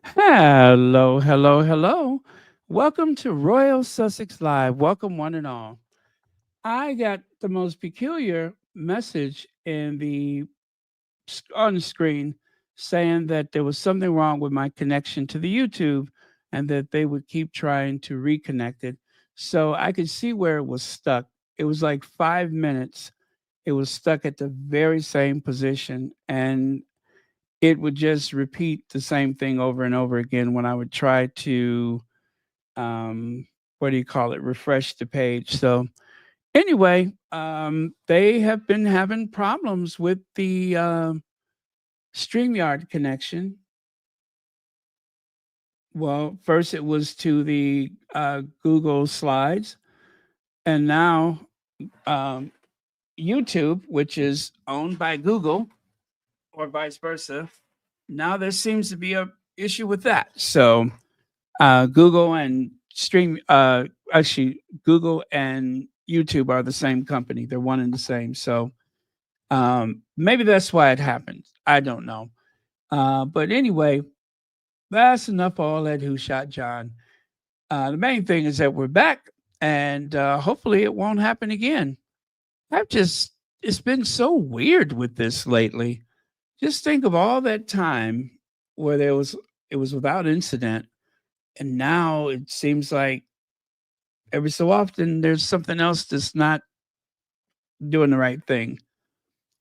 Hello, hello, hello. Welcome to Royal Sussex Live. Welcome, one and all. I got the most peculiar message on the screen saying that there was something wrong with my connection to the YouTube and that they would keep trying to reconnect it. So I could see where it was stuck. It was like 5 minutes. It was stuck at the very same position, and it would just repeat the same thing over and over again when I would try to what do you call it, refresh the page. So anyway, they have been having problems with the StreamYard connection. Well, first it was to the Google Slides, and now um, YouTube, which is owned by Google, or vice versa. Now there seems to be a issue with that. So Google and actually Google and YouTube are the same company. They're one and the same. So maybe that's why it happened. I don't know. But anyway, that's enough of all that who shot John. The main thing is that we're back, and hopefully it won't happen again. I've just it's been so weird with this lately. Just think of all that time where it was without incident, and now it seems like every so often there's something else that's not doing the right thing.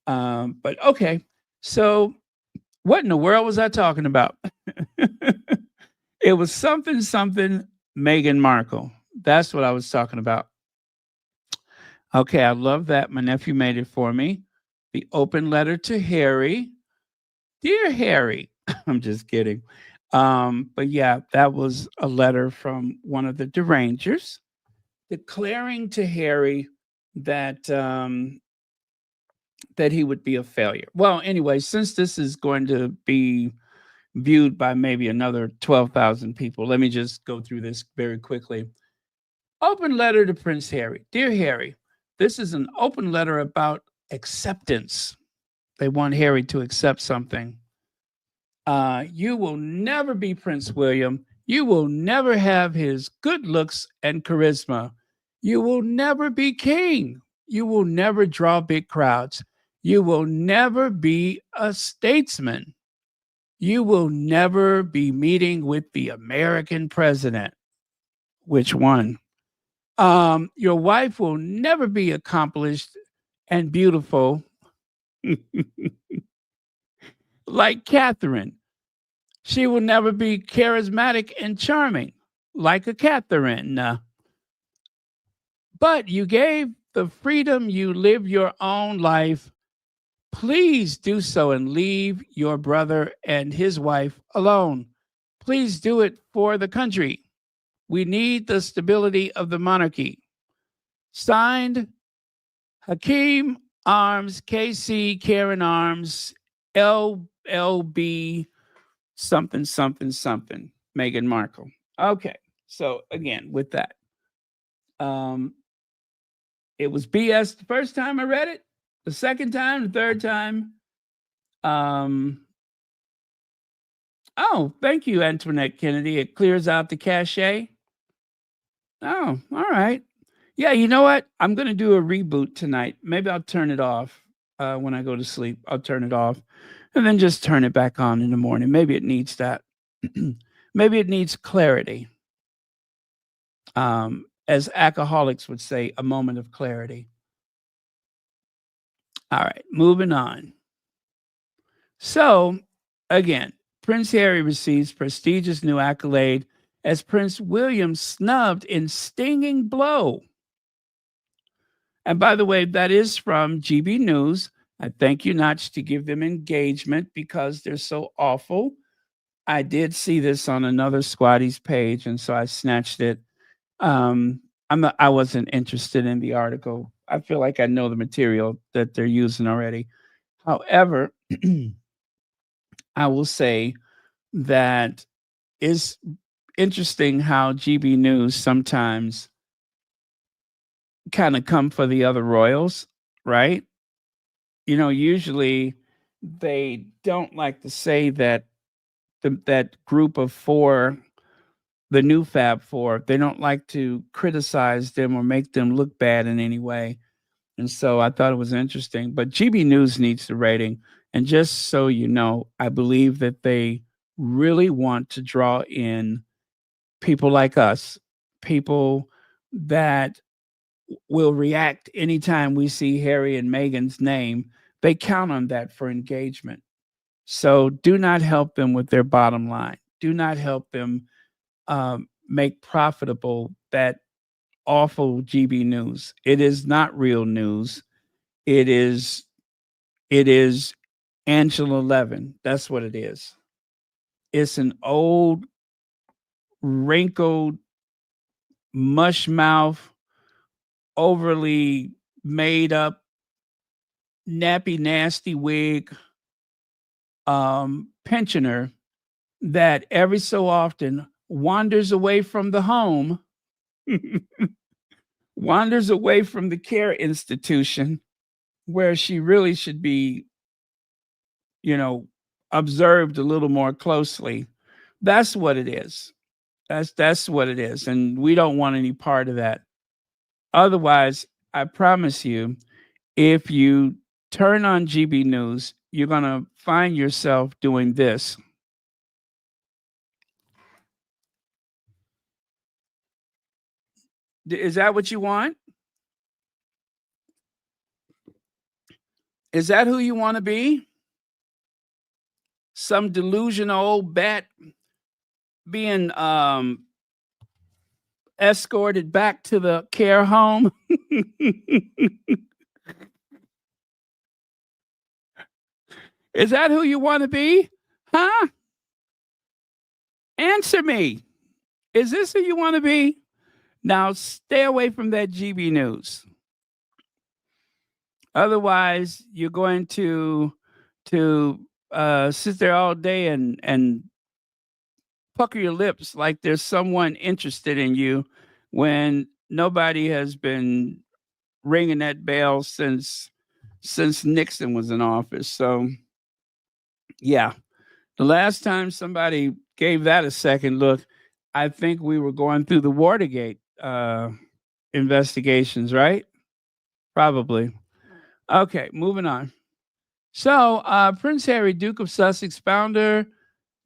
But okay, so what in the world was I talking about? It was something Meghan Markle. That's what I was talking about. Okay, I love that. My nephew made it for me. The open letter to Harry. Dear Harry, I'm just kidding. But yeah, that was a letter from one of the derangers declaring to Harry that that he would be a failure. Well, anyway, since this is going to be viewed by maybe another 12,000 people, let me just go through this very quickly. Open letter to Prince Harry. Dear Harry, this is an open letter about acceptance. They want Harry to accept something. You will never be Prince William. You will never have his good looks and charisma. You will never be king. You will never draw big crowds. You will never be a statesman. You will never be meeting with the American president. Which one? Your wife will never be accomplished and beautiful like Catherine. She will never be charismatic and charming like a Catherine. But you gave the freedom you live your own life. Please do so and leave your brother and his wife alone. Please do it for the country. We need the stability of the monarchy. Signed, Hakeem Arms, KC Karen Arms, LLB, something, Meghan Markle. Okay, so again, with that, um, it was BS the first time I read it, the second time, the third time. Um, oh, thank you, Antoinette Kennedy. It clears out the cache. Oh, all right. Yeah, you know what? I'm going to do a reboot tonight. Maybe I'll turn it off when I go to sleep. I'll turn it off and then just turn it back on in the morning. Maybe it needs that. Maybe it needs clarity. As alcoholics would say, a moment of clarity. All right, moving on. So, again, Prince Harry receives prestigious new accolade as Prince William snubbed in stinging blow. And by the way, that is from GB News. I thank you, Notch, to give them engagement because they're so awful. I did see this on another Squatty's page, and so I snatched it. I wasn't interested in the article. I feel like I know the material that they're using already. However, I will say that it's interesting how GB News sometimes kind of come for the other royals, right? You know, usually they don't like to say that that group of four, the new Fab Four. They don't like to criticize them or make them look bad in any way. And so I thought it was interesting. But GB News needs the rating. And just so you know, I believe that they really want to draw in people like us, people that will react anytime we see Harry and Meghan's name. They count on that for engagement. So do not help them with their bottom line. Do not help them make profitable that awful GB news. It is not real news. It is Angela Levin. That's what it is. It's an old, wrinkled, mush mouth, overly made up, nappy, nasty wig pensioner that every so often wanders away from the home, wanders away from the care institution where she really should be, observed a little more closely. That's what it is. That's what it is. And we don't want any part of that. Otherwise, I promise you, if you turn on GB News, you're going to find yourself doing this. Is that what you want? Is that who you want to be? Some delusional old bat being escorted back to the care home? Is that who you want to be? Huh? Answer me. Is this who you want to be? Now stay away from that GB News. Otherwise, you're going to sit there all day and pucker your lips like there's someone interested in you when nobody has been ringing that bell since Nixon was in office. So, yeah, the last time somebody gave that a second look, I think we were going through the Watergate investigations, right? Probably. Okay, moving on. So, Prince Harry, Duke of Sussex, founder,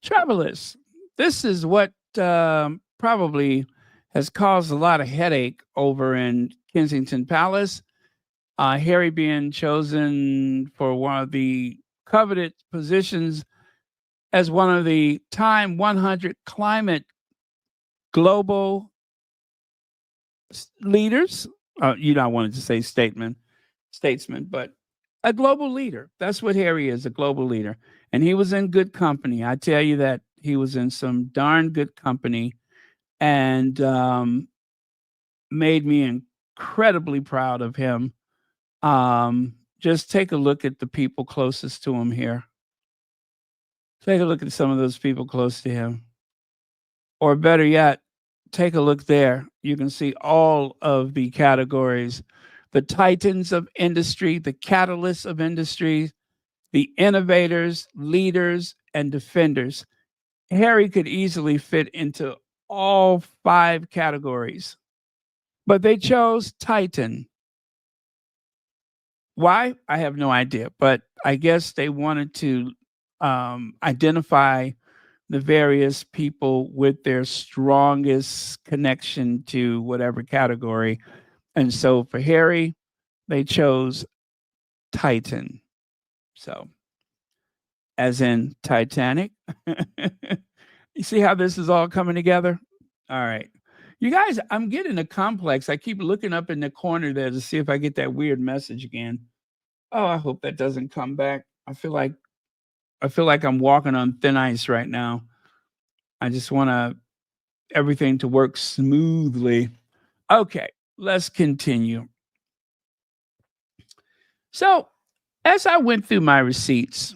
travelers. This is what probably has caused a lot of headache over in Kensington Palace. Harry being chosen for one of the coveted positions as one of the Time 100 climate global leaders. You don't want to say statesman, but a global leader. That's what Harry is, a global leader. And he was in good company. I tell you that he was in some darn good company and made me incredibly proud of him. Just take a look at the people closest to him here. Take a look at some of those people close to him. Or better yet, take a look there. You can see all of the categories, the titans of industry, the catalysts of industry, the innovators, leaders, and defenders. Harry could easily fit into all 5 categories, but they chose Titan. Why? I have no idea, but I guess they wanted to identify the various people with their strongest connection to whatever category. And so for Harry, they chose Titan. So, as in Titanic. You see how this is all coming together? All right. You guys, I'm getting a complex. I keep looking up in the corner there to see if I get that weird message again. Oh, I hope that doesn't come back. I feel like I'm walking on thin ice right now. I just want everything to work smoothly. Okay, let's continue. So, as I went through my receipts,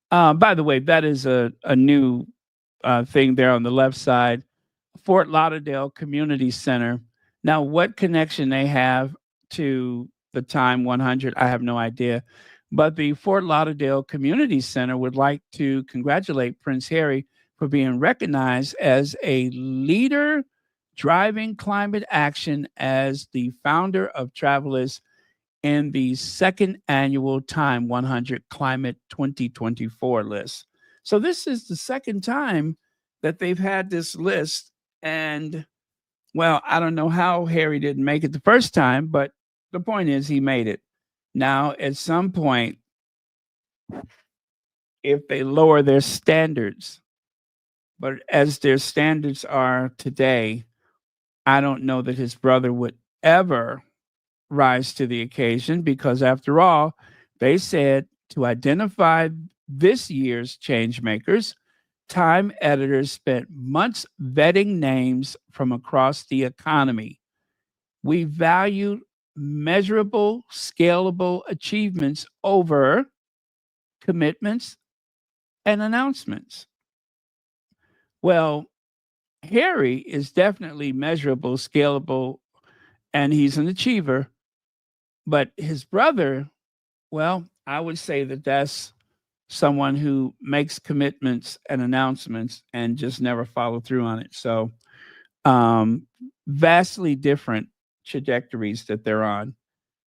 by the way, that is a new thing there on the left side, Fort Lauderdale Community Center. Now, what connection they have to the Time 100, I have no idea. But the Fort Lauderdale Community Center would like to congratulate Prince Harry for being recognized as a leader driving climate action as the founder of Travelers in the second annual Time 100 Climate 2024 list. So this is the second time that they've had this list. And well, I don't know how Harry didn't make it the first time, but the point is he made it. Now, at some point, if they lower their standards, but as their standards are today, I don't know that his brother would ever rise to the occasion because, after all, they said to identify this year's change makers, Time editors spent months vetting names from across the economy. We value measurable, scalable achievements over commitments and announcements. Well, Harry is definitely measurable, scalable, and he's an achiever. But his brother, well, I would say that that's someone who makes commitments and announcements and just never follow through on it. So, um, vastly different trajectories that they're on.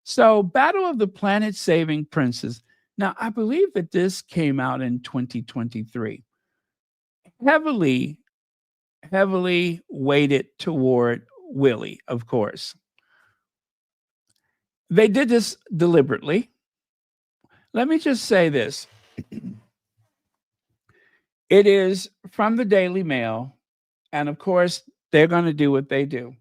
So, Battle of the Planet Saving Princes. Now, I believe that this came out in 2023. Heavily, heavily weighted toward Willie, of course. They did this deliberately. Let me just say this. It is from the Daily Mail. And of course, they're going to do what they do.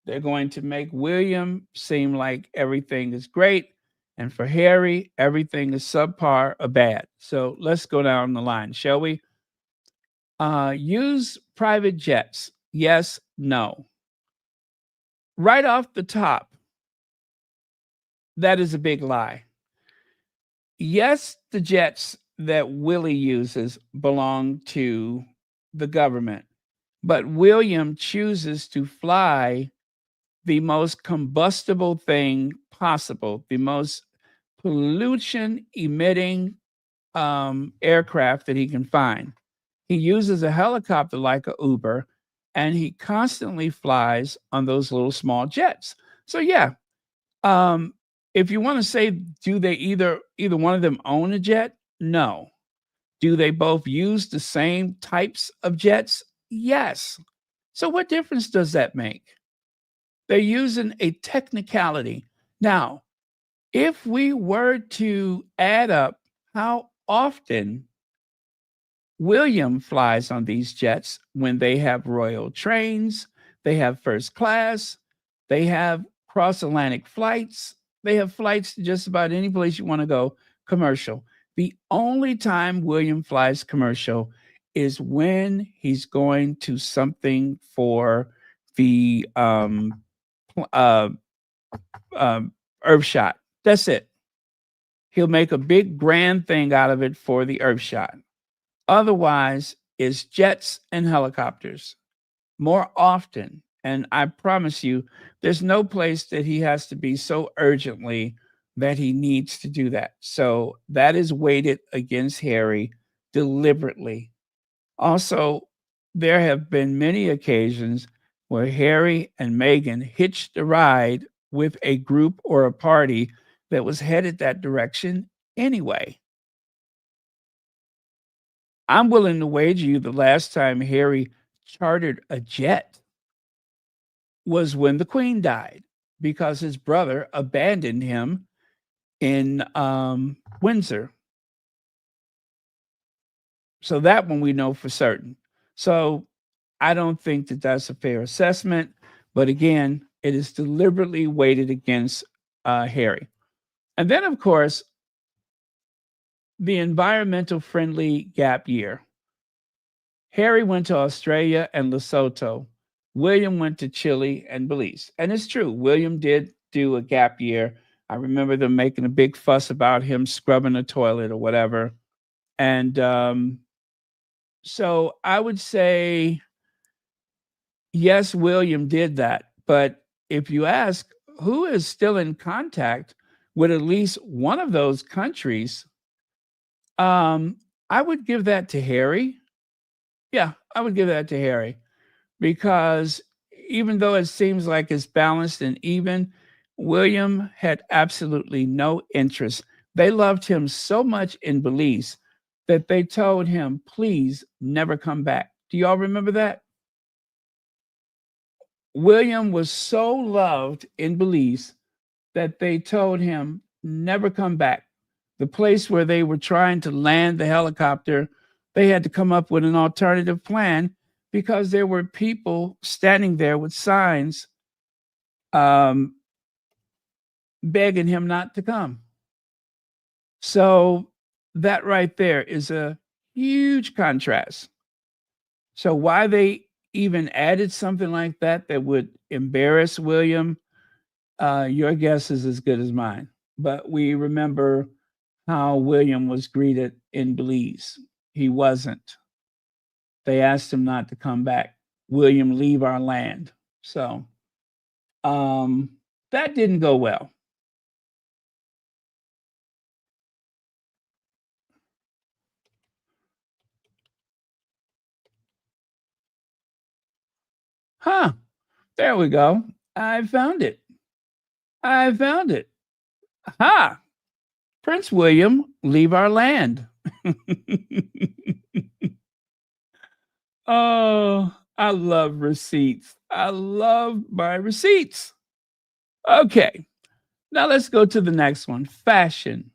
They're going to make William seem like everything is great. And for Harry, everything is subpar or bad. So let's go down the line, shall we? Use private jets. Yes, no. Right off the top, that is a big lie. Yes, the jets that Willie uses belong to the government, but William chooses to fly the most combustible thing possible, the most pollution emitting aircraft that he can find. He uses a helicopter like a Uber, and he constantly flies on those little small jets. So yeah, um, if you want to say, do they either one of them own a jet? No. Do they both use the same types of jets? Yes. So what difference does that make? They're using a technicality. Now, if we were to add up how often William flies on these jets when they have royal trains, they have first class, they have cross Atlantic flights, they have flights to just about any place you want to go commercial. The only time William flies commercial is when he's going to something for the uh, Earth shot. That's it. He'll make a big grand thing out of it for the Earth shot. Otherwise, it's jets and helicopters more often. And I promise you, there's no place that he has to be so urgently that he needs to do that. So that is weighted against Harry deliberately. Also, there have been many occasions where Harry and Meghan hitched a ride with a group or a party that was headed that direction anyway. I'm willing to wager you the last time Harry chartered a jet was when the Queen died because his brother abandoned him in Windsor. So that one we know for certain. So I don't think that that's a fair assessment. But again, it is deliberately weighted against Harry. And then, of course, the environmental friendly gap year. Harry went to Australia and Lesotho. William went to Chile and Belize. And it's true, William did do a gap year. I remember them making a big fuss about him scrubbing a toilet or whatever. And so I would say, yes, William did that. But if you ask who is still in contact with at least one of those countries, um, I would give that to Harry. Yeah, I would give that to Harry because even though it seems like it's balanced and even, William had absolutely no interest. They loved him so much in Belize that they told him, please never come back. Do y'all remember that? William was so loved in Belize that they told him, never come back. The place where they were trying to land the helicopter, they had to come up with an alternative plan because there were people standing there with signs um, begging him not to come. So that right there is a huge contrast. So why they even added something like that that would embarrass William, your guess is as good as mine. But we remember how William was greeted in Belize. He wasn't. They asked him not to come back. William, leave our land. So um, that didn't go well. Huh. There we go. I found it. I found it. Ha! Prince William, leave our land. Oh, I love receipts. I love my receipts. Okay, now let's go to the next one, fashion.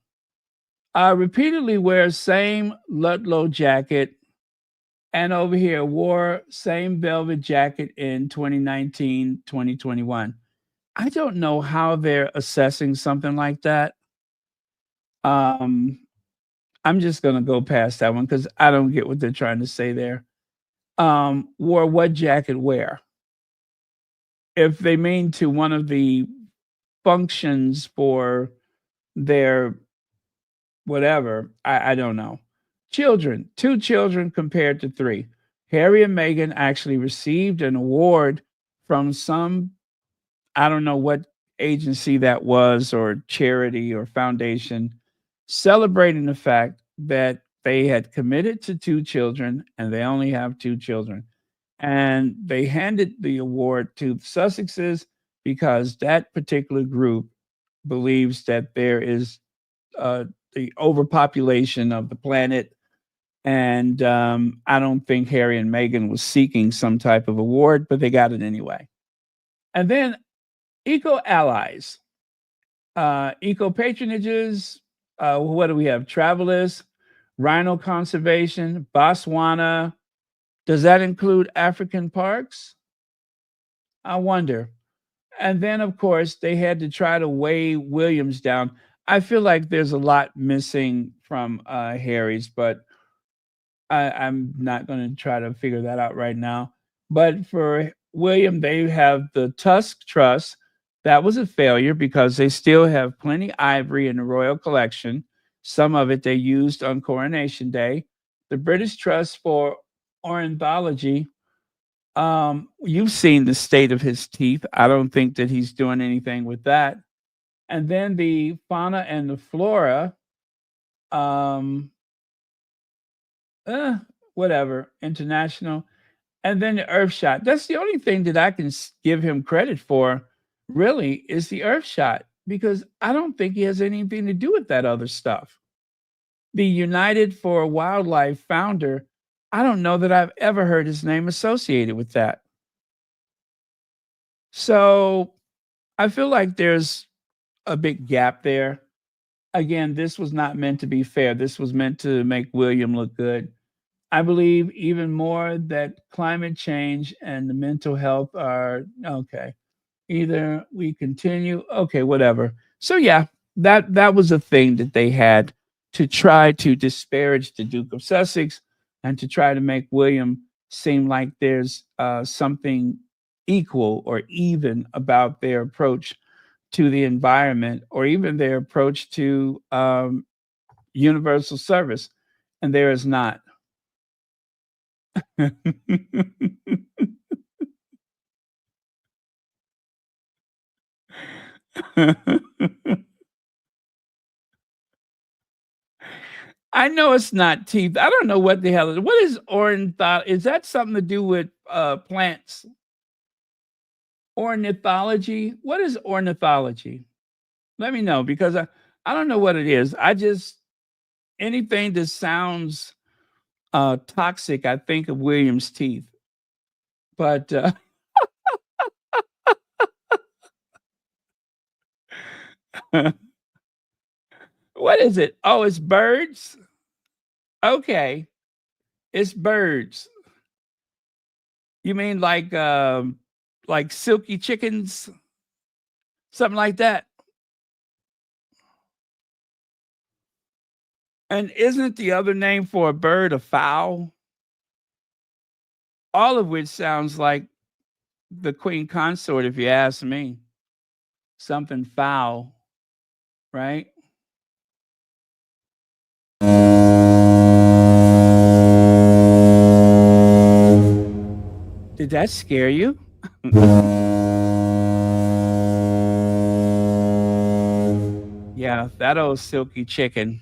Repeatedly wears same Ludlow jacket, and over here wore same velvet jacket in 2019, 2021. I don't know how they're assessing something like that. Um, I'm just gonna go past that one because I don't get what they're trying to say there. Wore what jacket where? If they mean to one of the functions for their whatever, I don't know. Children, two children compared to three. Harry and Meghan actually received an award from some, I don't know what agency that was, or charity or foundation, celebrating the fact that they had committed to two children and they only have two children. And they handed the award to the Sussexes because that particular group believes that there is uh, the overpopulation of the planet. And I don't think Harry and Meghan was seeking some type of award, but they got it anyway. And then eco allies, eco patronages. What do we have? Travelers, rhino conservation, Botswana. Does that include African parks? I wonder. And then, of course, they had to try to weigh Williams down. I feel like there's a lot missing from Harry's, but I'm not going to try to figure that out right now. But for William, they have the Tusk Trust. That was a failure because they still have plenty ivory in the royal collection. Some of it they used on Coronation Day. The British Trust for Ornithology. You've seen the state of his teeth. I don't think that he's doing anything with that. And then the fauna and the flora. Um, eh, Whatever, international. And then the earth shot. That's the only thing that I can give him credit for, really, is the earth shot, because I don't think he has anything to do with that other stuff. The United for Wildlife founder, I don't know that I've ever heard his name associated with that. So I feel like there's a big gap there. Again, this was not meant to be fair. This was meant to make William look good. I believe even more that climate change and the mental health are okay. Either we continue, okay, whatever. So yeah, that was a thing that they had to try to disparage the Duke of Sussex and to try to make William seem like there's something equal or even about their approach to the environment or even their approach to universal service, and there is not. I know it's not teeth. I don't know what the hell. What is ornithology? Is that something to do with plants? Ornithology? What is ornithology? Let me know because I don't know what it is. I just anything that sounds toxic, I think of William's teeth. But what is it? Oh, it's birds. Okay, it's birds. You mean like silky chickens, something like that? And isn't the other name for a bird a fowl? All of which sounds like the queen consort, if you ask me. Something foul, right? Did that scare you? Yeah, that old silky chicken.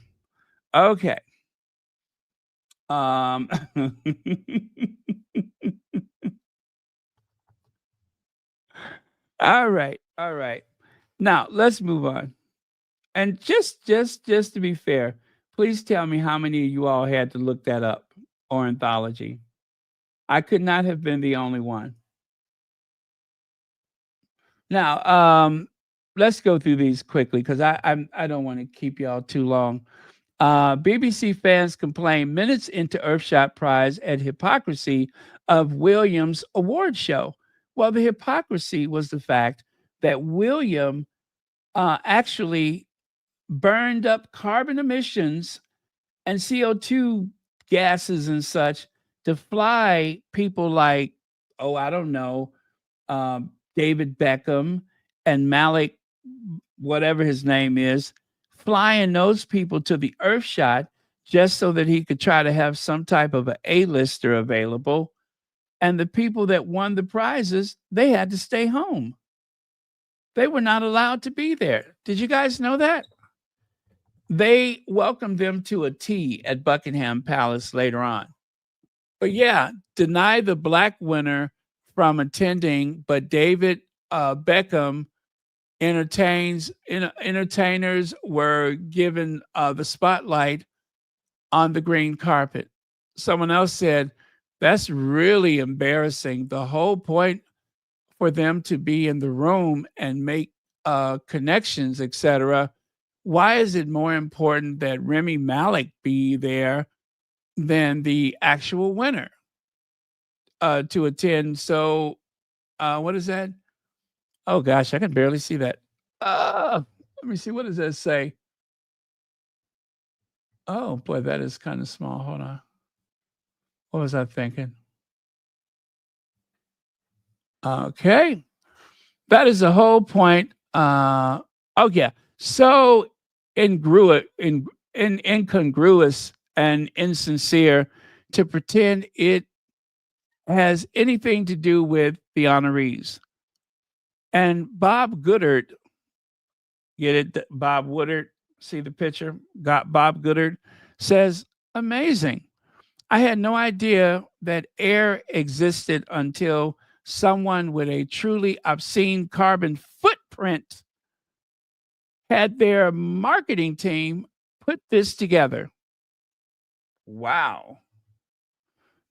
Okay. Um all right. All right. Now, let's move on. And just to be fair, please tell me how many of you all had to look that up, ornithology. I could not have been the only one. Now, let's go through these quickly because I don't want to keep y'all too long. BBC fans complain minutes into Earthshot Prize at hypocrisy of Williams' award show. Well, the hypocrisy was the fact that William actually burned up carbon emissions and CO2 gases and such to fly people like, oh, I don't know, David Beckham and Malik, whatever his name is, flying those people to the Earth shot just so that he could try to have some type of an A-lister available. And the people that won the prizes, they had to stay home. They were not allowed to be there. Did you guys know that? They welcomed them to a tea at Buckingham Palace later on. But yeah, deny the black winner from attending, but David Beckham entertainers were given the spotlight on the green carpet. Someone else said, that's really embarrassing. The whole point for them to be in the room and make connections, etc. Why is it more important that Remy Malik be there than the actual winner to attend? So, what is that? Oh gosh, I can barely see that. Let me see. What does that say? Oh boy, that is kind of small. Hold on. What was I thinking? Okay. That is the whole point. Oh yeah. So incongruous and insincere to pretend it has anything to do with the honorees. And Bob Goodard, get it? Bob Woodard, see the picture? Got Bob Goodard says, amazing. I had no idea that air existed until someone with a truly obscene carbon footprint had their marketing team put this together. Wow.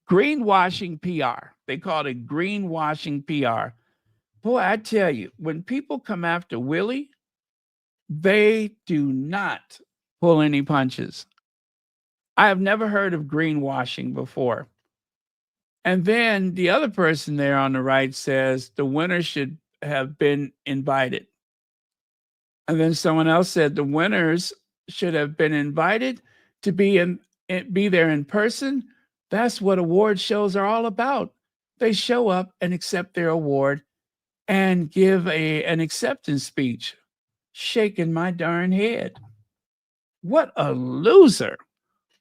Greenwashing PR. They call it greenwashing PR. Boy, I tell you, when people come after Willie, they do not pull any punches. I have never heard of greenwashing before. And then the other person there on the right says the winner should have been invited. And then someone else said the winners should have been invited to be there in person. That's what award shows are all about. They show up and accept their award and give an acceptance speech. Shaking my darn head. What a loser.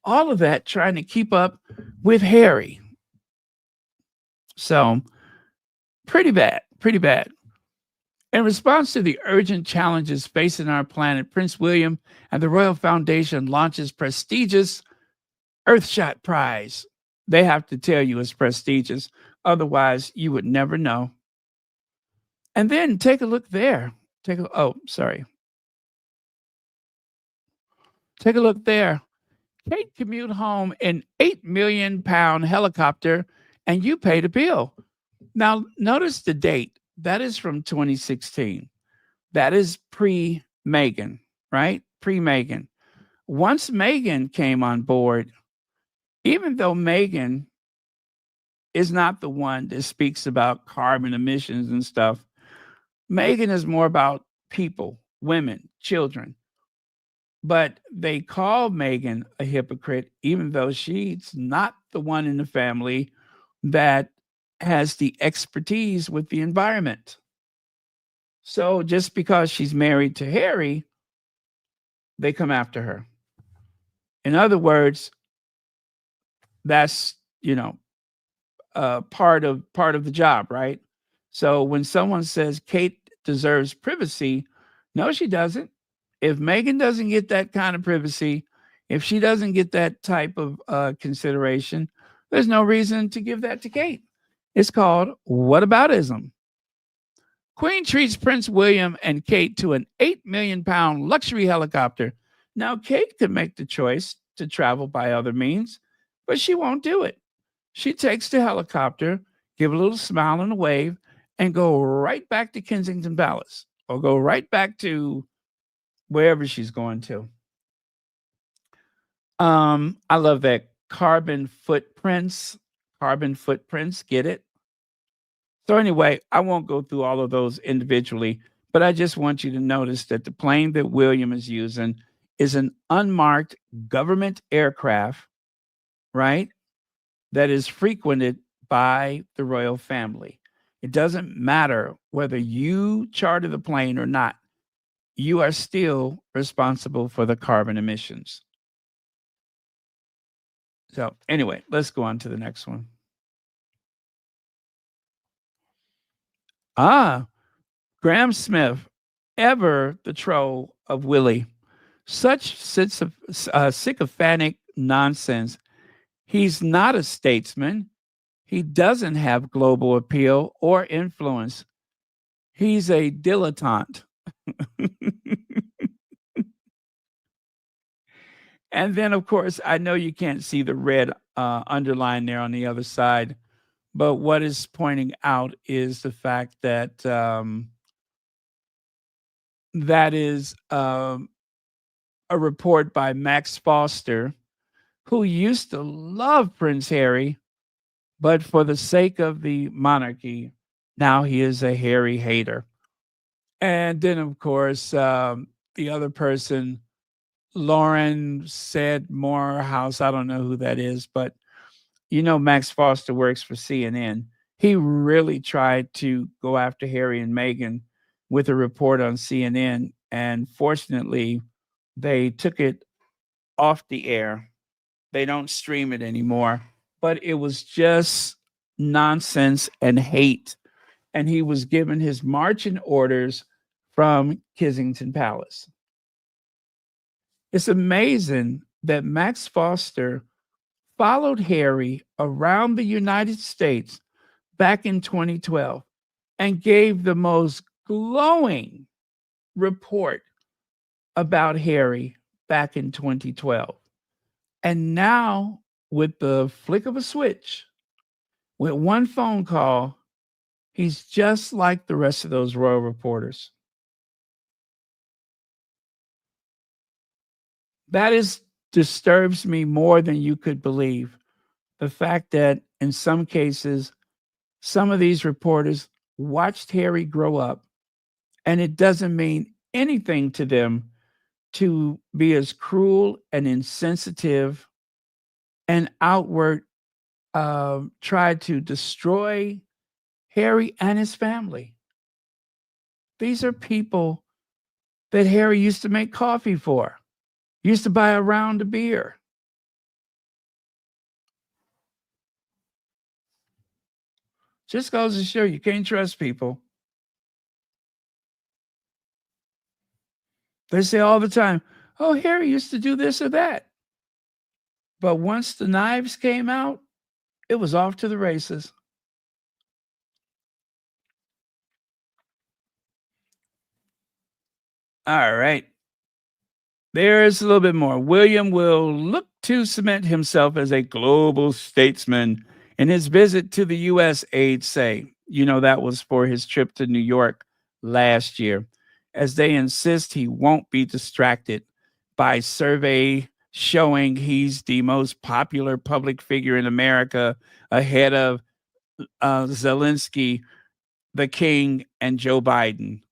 All of that trying to keep up with Harry. So, pretty bad, pretty bad. In response to the urgent challenges facing our planet, Prince William and the Royal Foundation launches prestigious Earthshot Prize. They have to tell you it's prestigious. Otherwise, you would never know. And then take a look there. Sorry. Take a look there. Kate commute home in £8 million helicopter and you pay the bill. Now, notice the date. That is from 2016. That is pre Meghan, right? Pre Meghan. Once Meghan came on board, even though Meghan is not the one that speaks about carbon emissions and stuff, Meghan is more about people, women, children. But they call Meghan a hypocrite, even though she's not the one in the family that has the expertise with the environment. So just because she's married to Harry, they come after her. In other words, that's part of the job, right? So when someone says Kate deserves privacy, no, she doesn't. If Meghan doesn't get that kind of privacy, if she doesn't get that type of consideration, there's no reason to give that to Kate. It's called whataboutism. Queen treats Prince William and Kate to an £8 million luxury helicopter. Now, Kate could make the choice to travel by other means, but she won't do it. She takes the helicopter, give a little smile and a wave, and go right back to Kensington Palace or go right back to wherever she's going to. I love that carbon footprints. Carbon footprints, get it? So anyway, I won't go through all of those individually, but I just want you to notice that the plane that William is using is an unmarked government aircraft, right? That is frequented by the royal family. It doesn't matter whether you charter the plane or not. You are still responsible for the carbon emissions. So anyway, let's go on to the next one. Graham Smith, ever the troll of Willie. Such sycophantic nonsense. He's not a statesman. He doesn't have global appeal or influence. He's a dilettante. And then, of course, I know you can't see the red underline there on the other side, but what is pointing out is the fact that that is a report by Max Foster, who used to love Prince Harry, but for the sake of the monarchy, now he is a Harry hater. And then, of course, the other person, Lauren said Morehouse. I don't know who that is, but Max Foster works for CNN. He really tried to go after Harry and Meghan with a report on CNN, and fortunately, they took it off the air. They don't stream it anymore, but it was just nonsense and hate. And he was given his marching orders from Kensington Palace. It's amazing that Max Foster followed Harry around the United States back in 2012 and gave the most glowing report about Harry back in 2012. And now, with the flick of a switch, with one phone call, he's just like the rest of those royal reporters. That disturbs me more than you could believe. The fact that in some cases, some of these reporters watched Harry grow up, and it doesn't mean anything to them to be as cruel and insensitive and outward, try to destroy Harry and his family. These are people that Harry used to make coffee for, used to buy a round of beer. Just goes to show you can't trust people. They say all the time, oh, Harry used to do this or that. But once the knives came out, it was off to the races. All right. There's a little bit more. William will look to cement himself as a global statesman in his visit to the U.S., aides say. You know, that was for his trip to New York last year, as they insist he won't be distracted by survey showing he's the most popular public figure in America ahead of Zelensky, the king, and Joe Biden.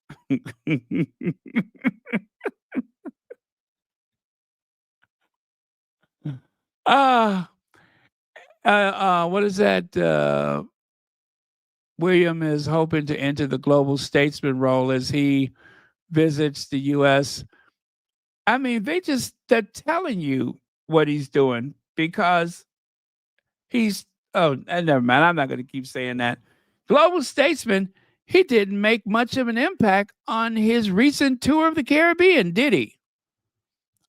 Ah, what is that? William is hoping to enter the global statesman role as he visits the U.S. I mean, they're telling you what he's doing because he's, oh, never mind. I'm not going to keep saying that. Global statesman, he didn't make much of an impact on his recent tour of the Caribbean, did he?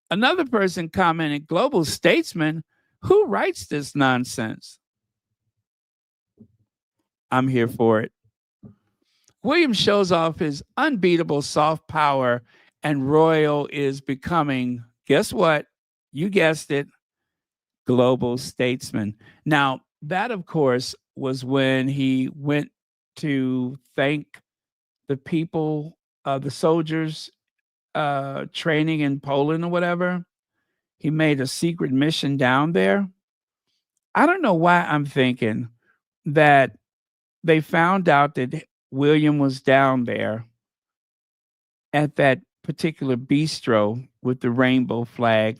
Another person commented, global statesman, who writes this nonsense? I'm here for it. William shows off his unbeatable soft power, and Royal is becoming, guess what? You guessed it, global statesman. Now, that, of course, was when he went to thank the people, the soldiers training in Poland or whatever. He made a secret mission down there. I don't know why I'm thinking that they found out that William was down there at that particular bistro with the rainbow flag,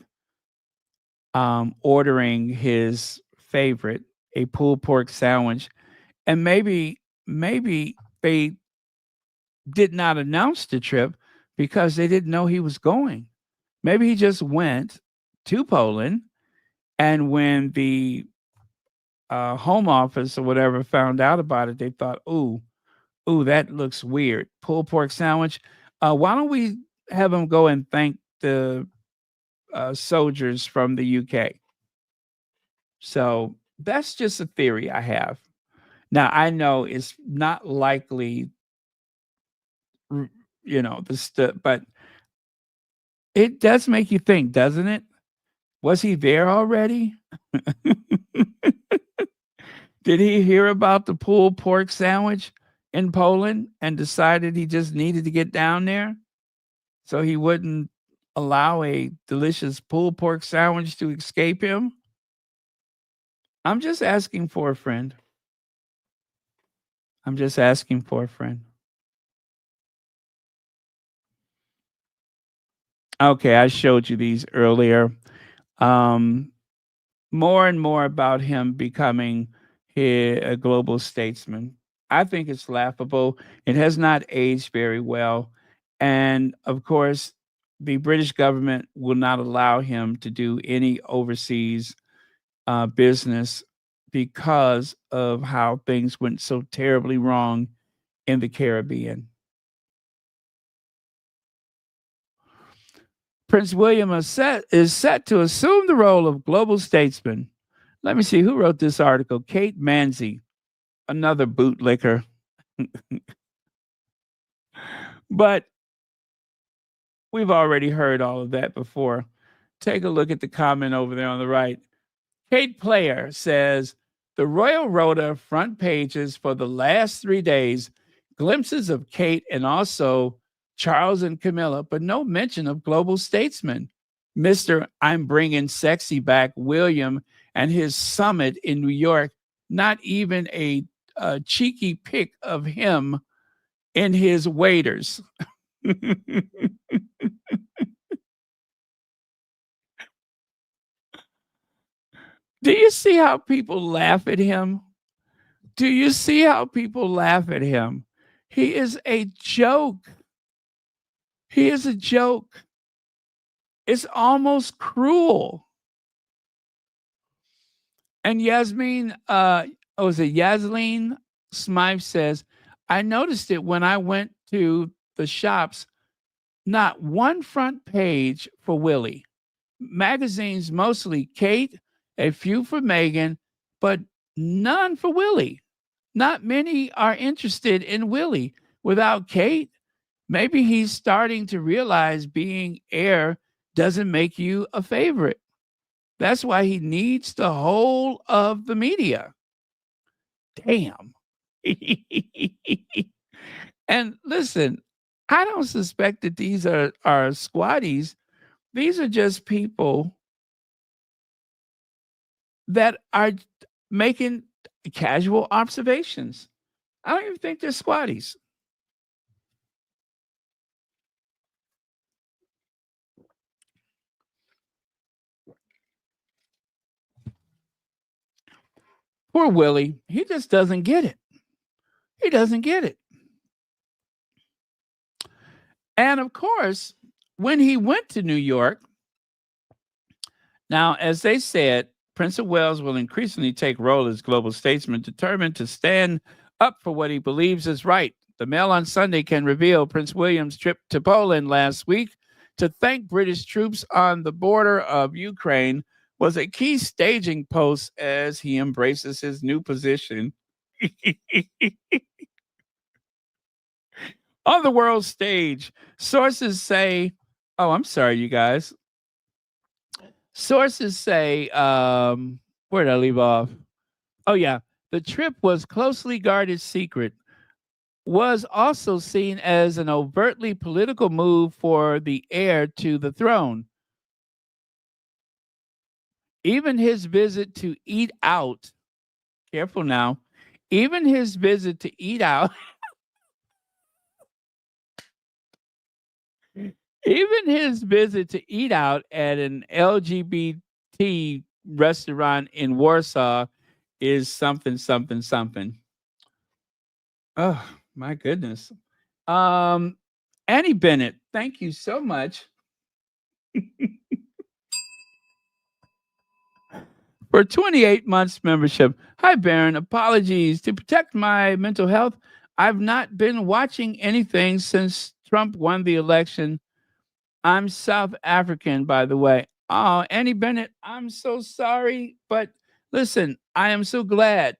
ordering his favorite, a pulled pork sandwich. And maybe they did not announce the trip because they didn't know he was going. Maybe he just went to Poland, and when the home office or whatever found out about it, they thought, ooh, that looks weird. Pulled pork sandwich. Why don't we have him go and thank the soldiers from the UK? So that's just a theory I have. Now I know it's not likely, but it does make you think, doesn't it? Was he there already? Did he hear about the pulled pork sandwich in Poland and decided he just needed to get down there so he wouldn't allow a delicious pulled pork sandwich to escape him? I'm just asking for a friend. I'm just asking for a friend. Okay, I showed you these earlier. Um, More and more about him becoming a global statesman. I think it's laughable. It has not aged very well. And of course, the British government will not allow him to do any overseas business because of how things went so terribly wrong in the Caribbean. Prince William is set to assume the role of global statesman. Let me see who wrote this article. Kate Manzi, another bootlicker. But we've already heard all of that before. Take a look at the comment over there on the right. Kate Player says the Royal Rota front pages for the last 3 days, glimpses of Kate and also Charles and Camilla, but no mention of global statesman. Mr. I'm bringing sexy back William and his summit in New York, not even a cheeky pic of him in his waders. Do you see how people laugh at him? Do you see how people laugh at him? He is a joke. He is a joke. It's almost cruel. And Yasmin, was it Yasleen Smythe says, I noticed it when I went to the shops, not one front page for Willie. Magazines, mostly Kate a few for Meghan, but none for Willie. Not many are interested in Willie. Without Kate, maybe he's starting to realize being heir doesn't make you a favorite. That's why he needs the whole of the media. Damn. And listen, I don't suspect that these are squatties. These are just people that are making casual observations. I don't even think they're squatties. Poor Willie. He just doesn't get it. He doesn't get it. And of course, when he went to New York, now, as they said, Prince of Wales will increasingly take role as global statesman, determined to stand up for what he believes is right. The Mail on Sunday can reveal Prince William's trip to Poland last week to thank British troops on the border of Ukraine was a key staging post as he embraces his new position on the world stage. Sources say, oh, I'm sorry, you guys. Sources say, where did I leave off? Oh, yeah. The trip was closely guarded secret, was also seen as an overtly political move for the heir to the throne. Even his visit to eat out, careful now, even his visit to eat out, even his visit to eat out at an LGBT restaurant in Warsaw is something, something, something. Oh, my goodness. Um, Annie Bennett, thank you so much for 28 months membership. Hi, Baron. Apologies. To protect my mental health, I've not been watching anything since Trump won the election. I'm South African, by the way. Oh, Annie Bennett, I'm so sorry. But listen, I am so glad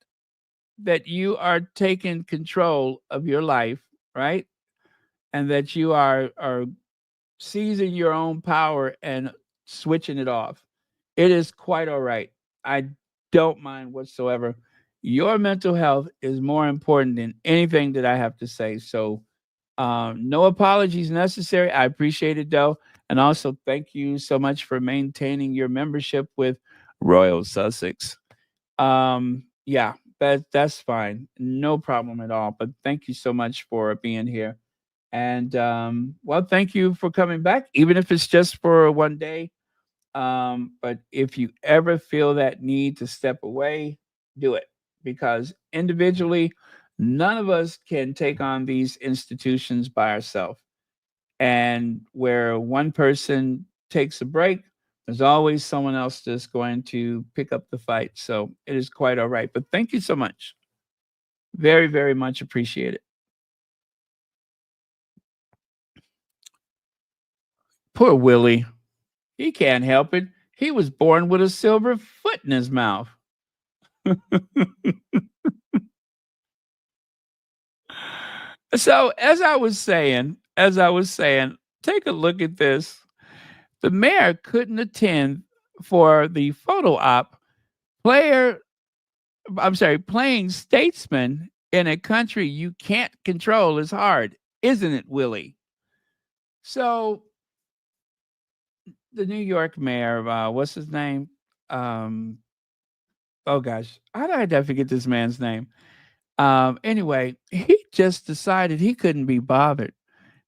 that you are taking control of your life, right? And that you are seizing your own power and switching it off. It is quite all right. I don't mind whatsoever. Your mental health is more important than anything that I have to say. So, no apologies necessary. I appreciate it though. And also, thank you so much for maintaining your membership with Royal Sussex. Yeah, that's fine. No problem at all. But thank you so much for being here. And well, thank you for coming back, even if it's just for one day. But if you ever feel that need to step away, do it because individually, none of us can take on these institutions by ourselves. And where one person takes a break, there's always someone else that's going to pick up the fight. So it is quite all right. But thank you so much. Very, very much appreciate it. Poor Willie. He can't help it. He was born with a silver foot in his mouth. So as I was saying, take a look at this. The mayor couldn't attend for the photo op. Player, I'm sorry, playing statesman in a country you can't control is hard, isn't it, Willie? So the New York mayor, what's his name? Um, oh gosh, how did I forget this man's name? Anyway, he just decided he couldn't be bothered.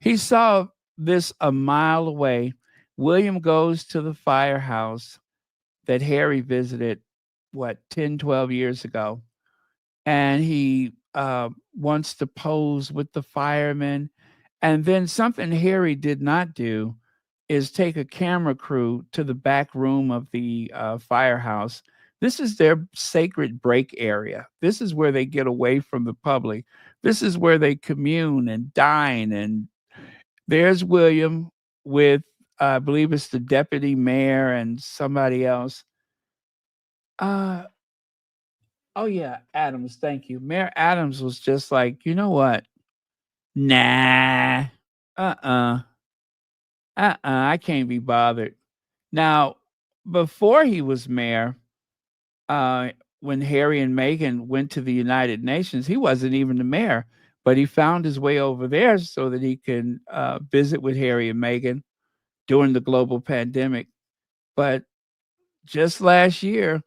He saw this a mile away. William goes to the firehouse that Harry visited, what, 10, 12 years ago. And he wants to pose with the firemen. And then something Harry did not do is take a camera crew to the back room of the firehouse. This is their sacred break area. This is where they get away from the public. This is where they commune and dine. And there's William with, I believe it's the deputy mayor and somebody else. Uh oh yeah, Adams, thank you. Mayor Adams was just like, you know what? Nah. Uh-uh. I can't be bothered. Now, before he was mayor, uh, when Harry and Meghan went to the United Nations, he wasn't even the mayor, but he found his way over there so that he can visit with Harry and Meghan during the global pandemic. But just last year,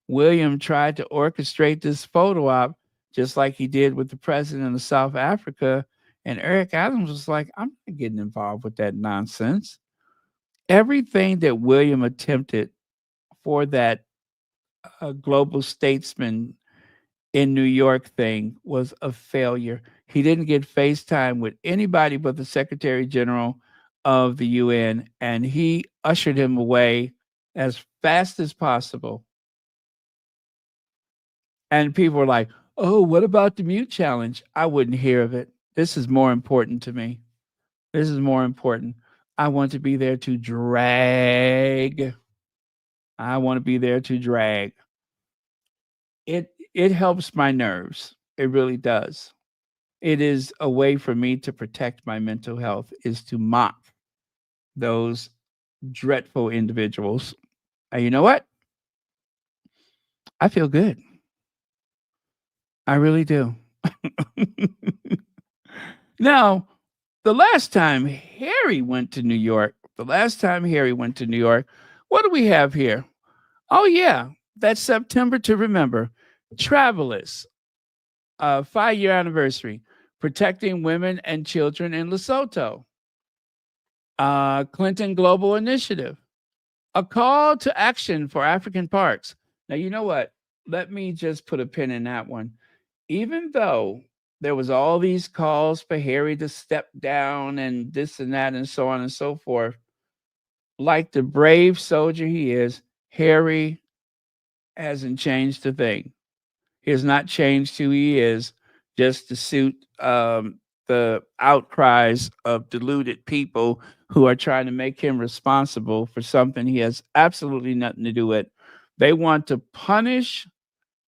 William tried to orchestrate this photo op, just like he did with the president of South Africa. And Eric Adams was like, I'm not getting involved with that nonsense. Everything that William attempted for that global statesman in New York thing was a failure. He didn't get FaceTime with anybody but the Secretary General of the UN, and he ushered him away as fast as possible. And people were like, oh, what about the mute challenge? I wouldn't hear of it. This is more important to me. This is more important. I want to be there to drag. I want to be there to drag. It helps my nerves. It really does. It is a way for me to protect my mental health is to mock those dreadful individuals. And you know what? I feel good. I really do. Now, the last time Harry went to New York, what do we have here? Oh, yeah, that's September to remember. Travelers, 5-year anniversary, protecting women and children in Lesotho. Clinton Global Initiative, a call to action for African parks. Now, you know what? Let me just put a pin in that one. Even though there was all these calls for Harry to step down and this and that and so on and so forth, like the brave soldier he is, Harry hasn't changed a thing. He has not changed who he is just to suit the outcries of deluded people who are trying to make him responsible for something he has absolutely nothing to do with. They want to punish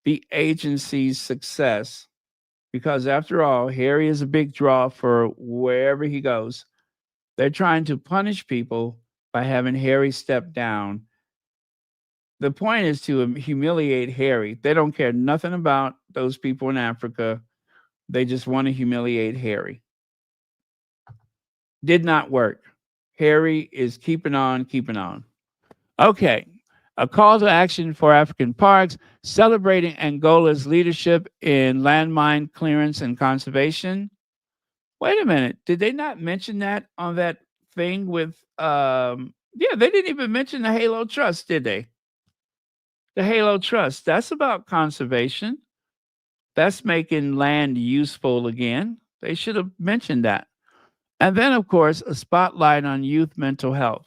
the agency's success because, after all, Harry is a big draw for wherever he goes. They're trying to punish people by having Harry step down. The point is to humiliate Harry. They don't care nothing about those people in Africa. They just want to humiliate Harry. Did not work. Harry is keeping on, keeping on. Okay. A call to action for African parks, celebrating Angola's leadership in landmine clearance and conservation. Wait a minute. Did they not mention that on that thing with yeah, they didn't even mention the Halo Trust, did they? The Halo Trust. That's about conservation. That's making land useful again. They should have mentioned that. And then, of course, a spotlight on youth mental health.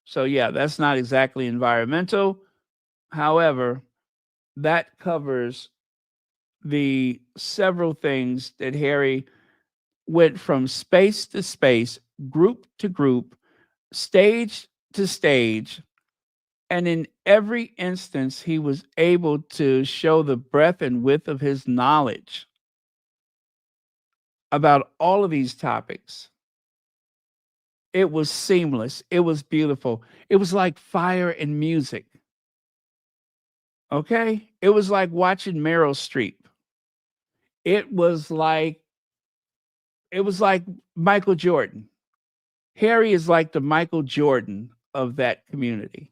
So, yeah, that's not exactly environmental. However, that covers the several things that Harry went from space to space, group to group, stage to stage. And in every instance, he was able to show the breadth and width of his knowledge about all of these topics. It was seamless. It was beautiful. It was like fire and music. Okay? It was like watching Meryl Streep. It was like Michael Jordan. Harry is like the Michael Jordan of that community.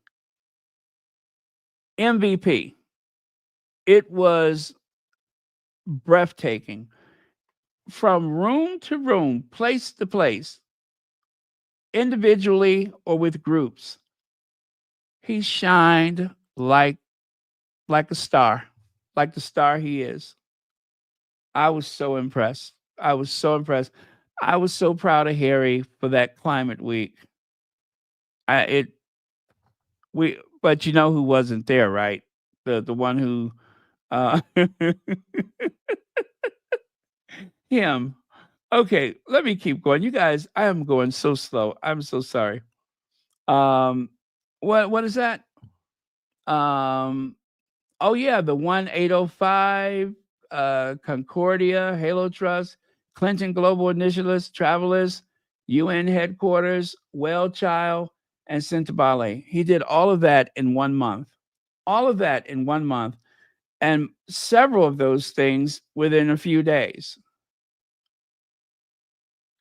MVP. It was breathtaking. From room to room, place to place, individually or with groups, he shined like a star, like the star he is. I was so impressed. I was so impressed. I was so proud of Harry for that climate week. I it we but you know who wasn't there, right? The one who uh him. Okay, let me keep going. You guys, I am going so slow. I'm so sorry. Um what is that? Um, oh yeah, the 1805, Concordia, Halo Trust, Clinton Global Initiatives, Travelers, UN headquarters, Well Child, and Centabale. He did all of that in 1 month. All of that in 1 month, and several of those things within a few days.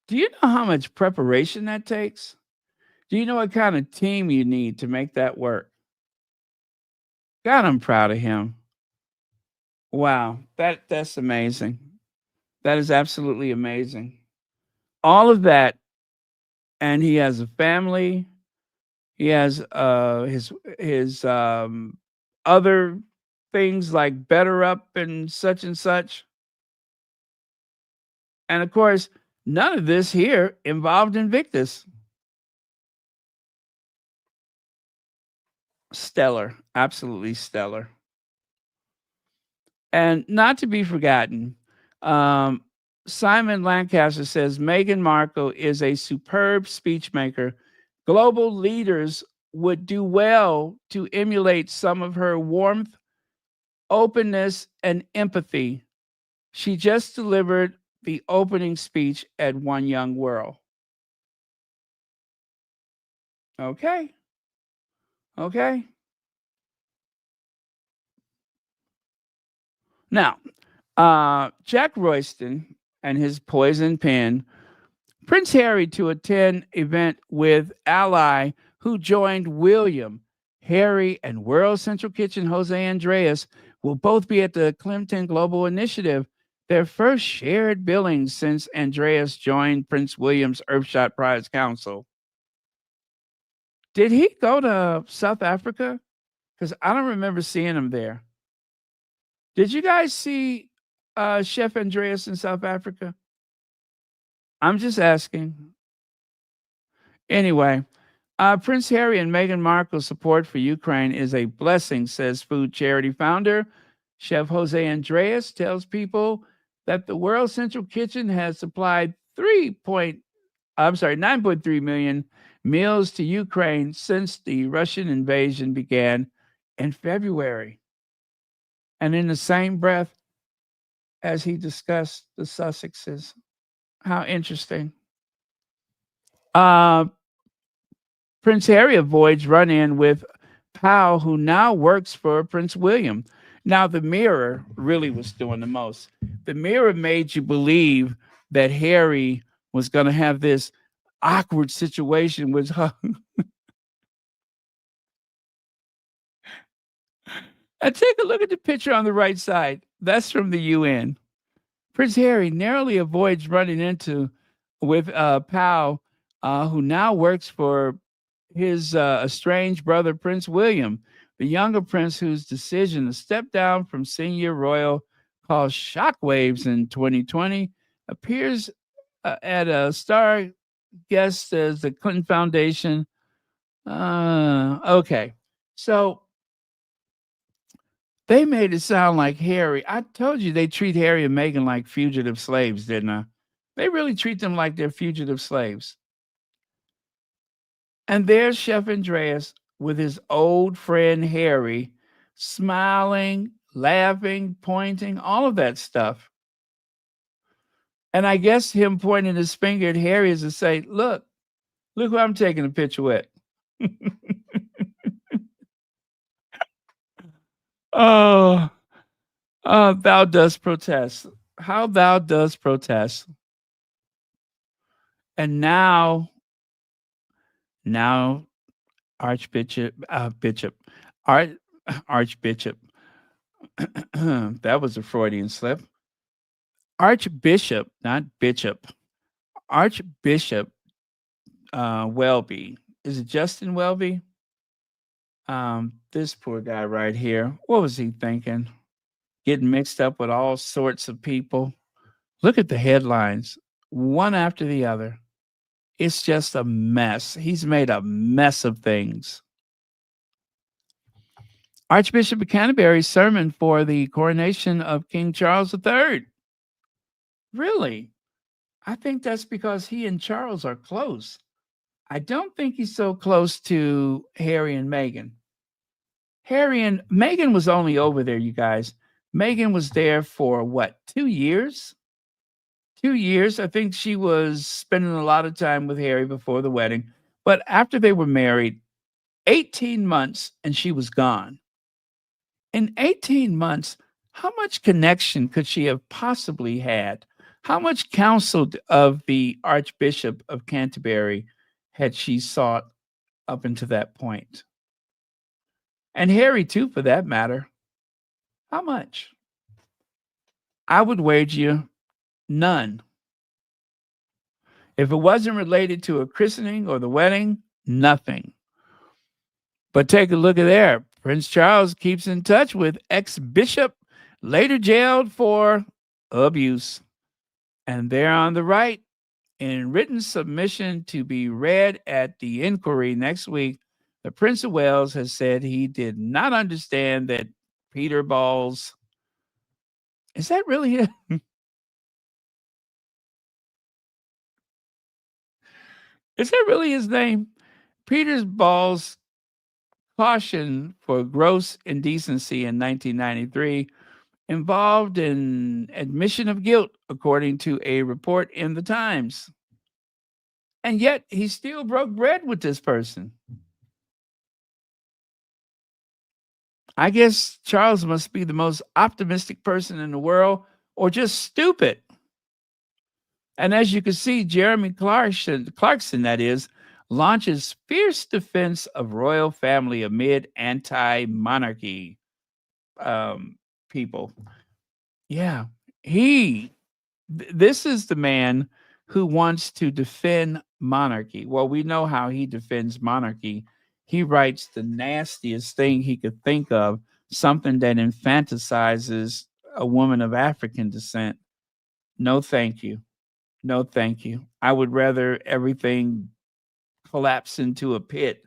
Do you know how much preparation that takes? Do you know what kind of team you need to make that work? God, I'm proud of him. Wow, that's amazing. That is absolutely amazing. All of that, and he has a family. He has his other things like Better Up and such. And of course, none of this here involved Invictus. Stellar, absolutely stellar. And not to be forgotten, um, Simon Lancaster says Meghan Markle is a superb speechmaker. Global leaders would do well to emulate some of her warmth, openness, and empathy. She just delivered the opening speech at One Young World. Okay. Okay. Now, Jack Royston and his poison pen, Prince Harry to attend event with ally who joined William, Harry, and World Central Kitchen Jose Andreas will both be at the Clinton Global Initiative, their first shared billing since Andreas joined Prince William's Earthshot Prize Council. Did he go to South Africa? Because I don't remember seeing him there. Did you guys see Chef Andreas in South Africa? I'm just asking. Anyway, Prince Harry and Meghan Markle's support for Ukraine is a blessing, says food charity founder. Chef Jose Andreas tells people that the World Central Kitchen has supplied 9.3 million meals to Ukraine since the Russian invasion began in February. And in the same breath as he discussed the Sussexes. How interesting. Uh, Prince Harry avoids run in with Powell, who now works for Prince William. Now, the Mirror really was doing the most. The Mirror made you believe that Harry was going to have this awkward situation with her. And take a look at the picture on the right side. That's from the UN. Prince Harry narrowly avoids running into with Powell, who now works for his estranged brother, Prince William, the younger prince whose decision to step down from senior royal caused shockwaves in 2020, appears at a star guest as the Clinton Foundation. Okay. So they made it sound like Harry. I told you they treat Harry and Meghan like fugitive slaves, didn't I? They really treat them like they're fugitive slaves. And there's Chef Andreas with his old friend Harry, smiling, laughing, pointing, all of that stuff. And I guess him pointing his finger at Harry is to say, look who I'm taking a picture with. Oh, thou dost protest. How thou dost protest. And now Archbishop, Archbishop. That was a Freudian slip. Archbishop, not bishop. Archbishop Welby. Is it Justin Welby? This poor guy right here. What was he thinking? Getting mixed up with all sorts of people. Look at the headlines, one after the other. It's just a mess. He's made a mess of things. Archbishop of Canterbury's sermon for the coronation of King Charles III. Really? I think that's because he and Charles are close. I don't think he's so close to Harry and Meghan. Harry and Meghan was only over there, you guys. Meghan was there for what, 2 years? 2 years. I think she was spending a lot of time with Harry before the wedding. But after they were married, 18 months and she was gone. In 18 months, how much connection could she have possibly had? How much counsel of the Archbishop of Canterbury had she sought up until that point? And Harry, too, for that matter. How much? I would wager none. If it wasn't related to a christening or the wedding, nothing. But take a look at there. Prince Charles keeps in touch with ex-bishop, later jailed for abuse. And there on the right, in written submission to be read at the inquiry next week, the Prince of Wales has said he did not understand that Peter Balls. Is that really it? Is that really his name? Peter Balls' caution for gross indecency in 1993 involved an admission of guilt, according to a report in the Times. And yet he still broke bread with this person. I guess Charles must be the most optimistic person in the world, or just stupid. And as you can see, Jeremy Clarkson, that is, launches fierce defense of royal family amid anti-monarchy people. Yeah, this is the man who wants to defend monarchy. Well, we know how he defends monarchy. He writes the nastiest thing he could think of, something that infantilizes a woman of African descent. No, thank you. No, thank you. I would rather everything collapse into a pit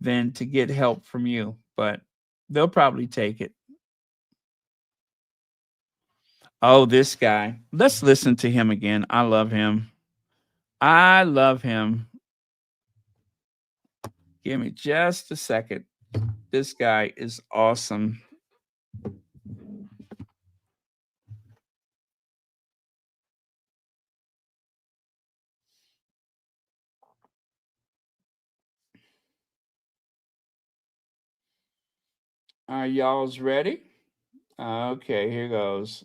than to get help from you, but they'll probably take it. Oh, this guy. Let's listen to him again. I love him. I love him. Give me just a second. This guy is awesome. Are y'all's ready? Okay, here goes.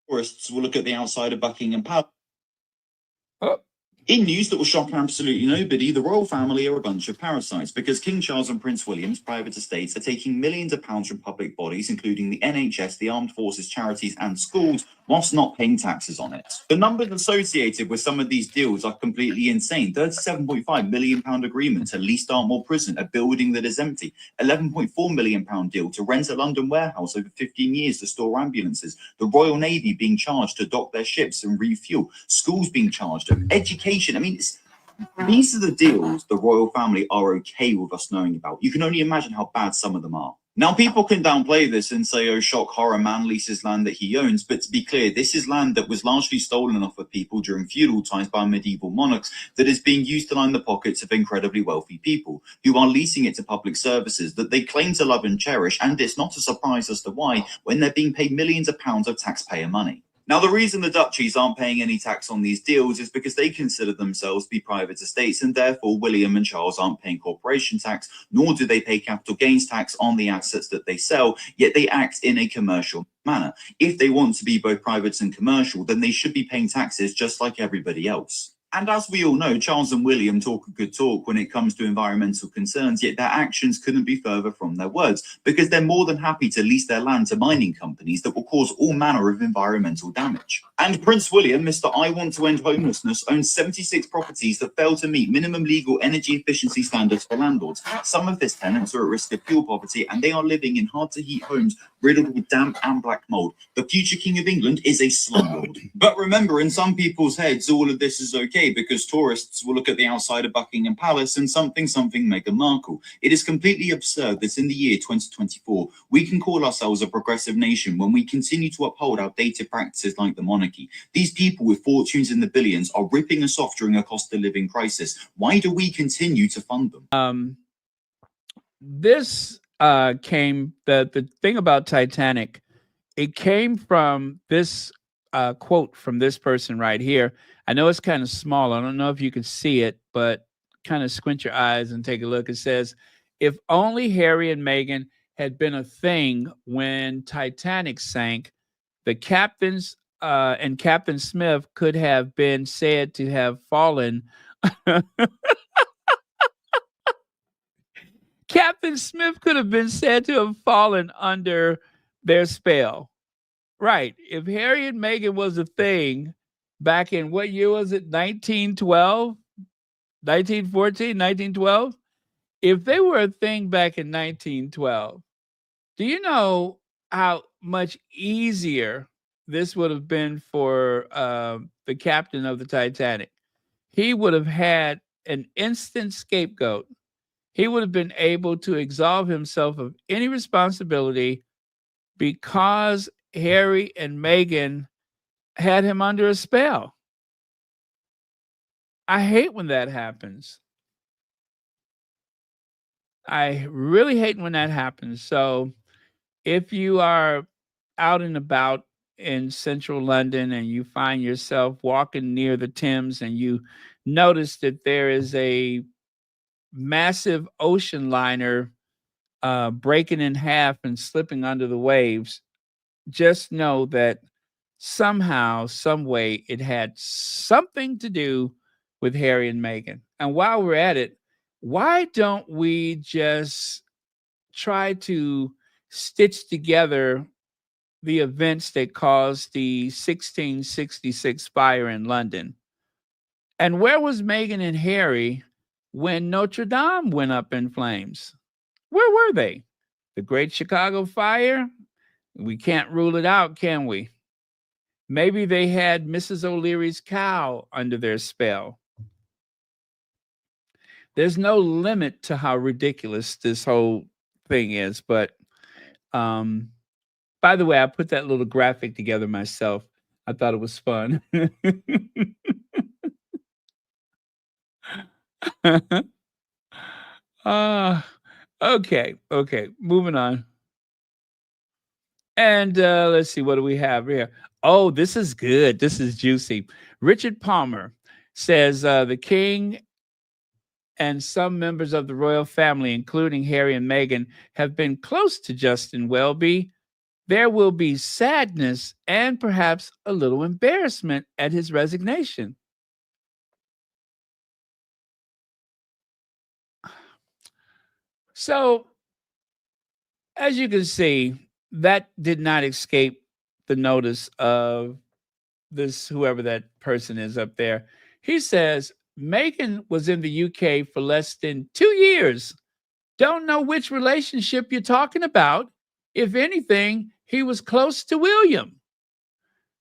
Tourists will look at the outside of Buckingham Palace. Oh. In news that will shock absolutely nobody, the royal family are a bunch of parasites because King Charles and Prince William's private estates are taking millions of pounds from public bodies, including the NHS, the armed forces, charities, and schools, whilst not paying taxes on it. The numbers associated with some of these deals are completely insane. £37.5 million agreement to lease Dartmoor Prison, a building that is empty. £11.4 million deal to rent a London warehouse over 15 years to store ambulances. The Royal Navy being charged to dock their ships and refuel. Schools being charged. Education. I mean, these are the deals the royal family are okay with us knowing about. You can only imagine how bad some of them are. Now, people can downplay this and say, oh, shock, horror, man leases land that he owns. But to be clear, this is land that was largely stolen off of people during feudal times by medieval monarchs that is being used to line the pockets of incredibly wealthy people who are leasing it to public services that they claim to love and cherish. And it's not a surprise as to why when they're being paid millions of pounds of taxpayer money. Now, the reason the duchies aren't paying any tax on these deals is because they consider themselves to be private estates, and therefore William and Charles aren't paying corporation tax, nor do they pay capital gains tax on the assets that they sell, yet they act in a commercial manner. If they want to be both private and commercial, then they should be paying taxes just like everybody else. And as we all know, Charles and William talk a good talk when it comes to environmental concerns, yet their actions couldn't be further from their words, because they're more than happy to lease their land to mining companies that will cause all manner of environmental damage. And Prince William, Mr. I Want to End Homelessness, owns 76 properties that fail to meet minimum legal energy efficiency standards for landlords. Some of his tenants are at risk of fuel poverty, and they are living in hard-to-heat homes riddled with damp and black mold. The future King of England is a slumlord. But remember, in some people's heads, all of this is okay, okay because tourists will look at the outside of Buckingham Palace and something Meghan Markle. It is completely absurd that in the year 2024, we can call ourselves a progressive nation when we continue to uphold outdated practices like the monarchy. These people with fortunes in the billions are ripping us off during a cost of living crisis. Why do we continue to fund them? This came, the thing about Titanic, it came from this quote from this person right here. I know it's kind of small. I don't know if you can see it, but kind of squint your eyes and take a look. It says, if only Harry and Meghan had been a thing when Titanic sank, the captains and Captain Smith could have been said to have fallen. Captain Smith could have been said to have fallen under their spell. Right. If Harry and Meghan was a thing back in what year was it? 1912, 1914, 1912? If they were a thing back in 1912, do you know how much easier this would have been for the captain of the Titanic? He would have had an instant scapegoat. He would have been able to absolve himself of any responsibility because Harry and Meghan had him under a spell. I hate when that happens. I really hate when that happens. So if you are out and about in central London and you find yourself walking near the Thames and you notice that there is a massive ocean liner breaking in half and slipping under the waves, just know that somehow, some way, it had something to do with Harry and Meghan. And while we're at it, why don't we just try to stitch together the events that caused the 1666 fire in London? And where was Meghan and Harry when Notre Dame went up in flames? Where were they? The Great Chicago Fire? We can't rule it out, can we? Maybe they had Mrs. O'Leary's cow under their spell. There's no limit to how ridiculous this whole thing is. But by the way, I put that little graphic together myself. I thought it was fun. Okay, moving on. And let's see, what do we have here? Oh, this is good. This is juicy. Richard Palmer says the king and some members of the royal family, including Harry and Meghan, have been close to Justin Welby. There will be sadness and perhaps a little embarrassment at his resignation. So, as you can see, that did not escape the notice of this, whoever that person is up there. He says Meghan was in the UK for less than 2 years. Don't know which relationship you're talking about. If anything, he was close to William.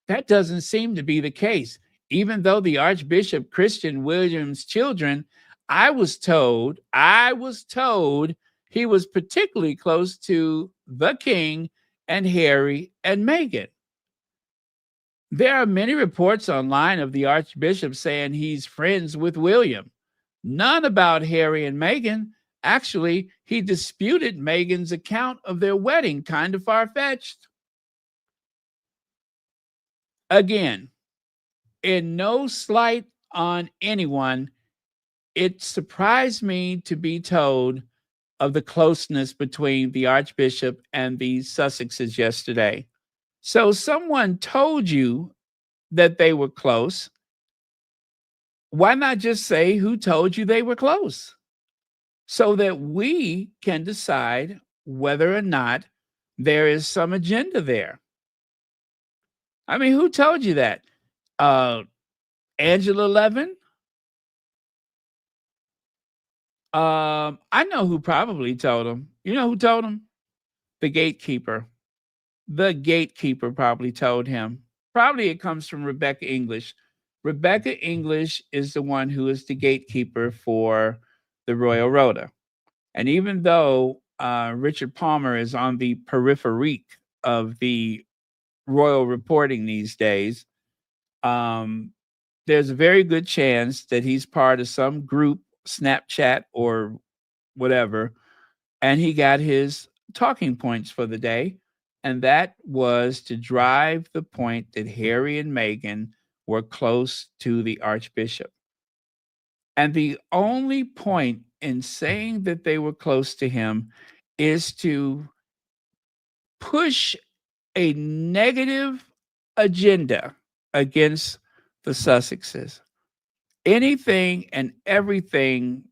That doesn't seem to be the case. Even though the Archbishop Christian William's children, I was told he was particularly close to the king and Harry and Meghan. There are many reports online of the Archbishop saying he's friends with William. None about Harry and Meghan. Actually, he disputed Meghan's account of their wedding, kind of far-fetched. Again, in no slight on anyone, it surprised me to be told of the closeness between the Archbishop and the Sussexes yesterday. So someone told you that they were close. Why not just say who told you they were close so that we can decide whether or not there is some agenda there? I mean, who told you that? Angela Levin? I know who probably told him. You know who told him? The gatekeeper. The gatekeeper probably told him. Probably it comes from Rebecca English. Rebecca English is the one who is the gatekeeper for the Royal Rota. And even though Richard Palmer is on the periphery of the royal reporting these days, um, there's a very good chance that he's part of some group, Snapchat or whatever, and he got his talking points for the day. And that was to drive the point that Harry and Meghan were close to the Archbishop. And the only point in saying that they were close to him is to push a negative agenda against the Sussexes. Anything and everything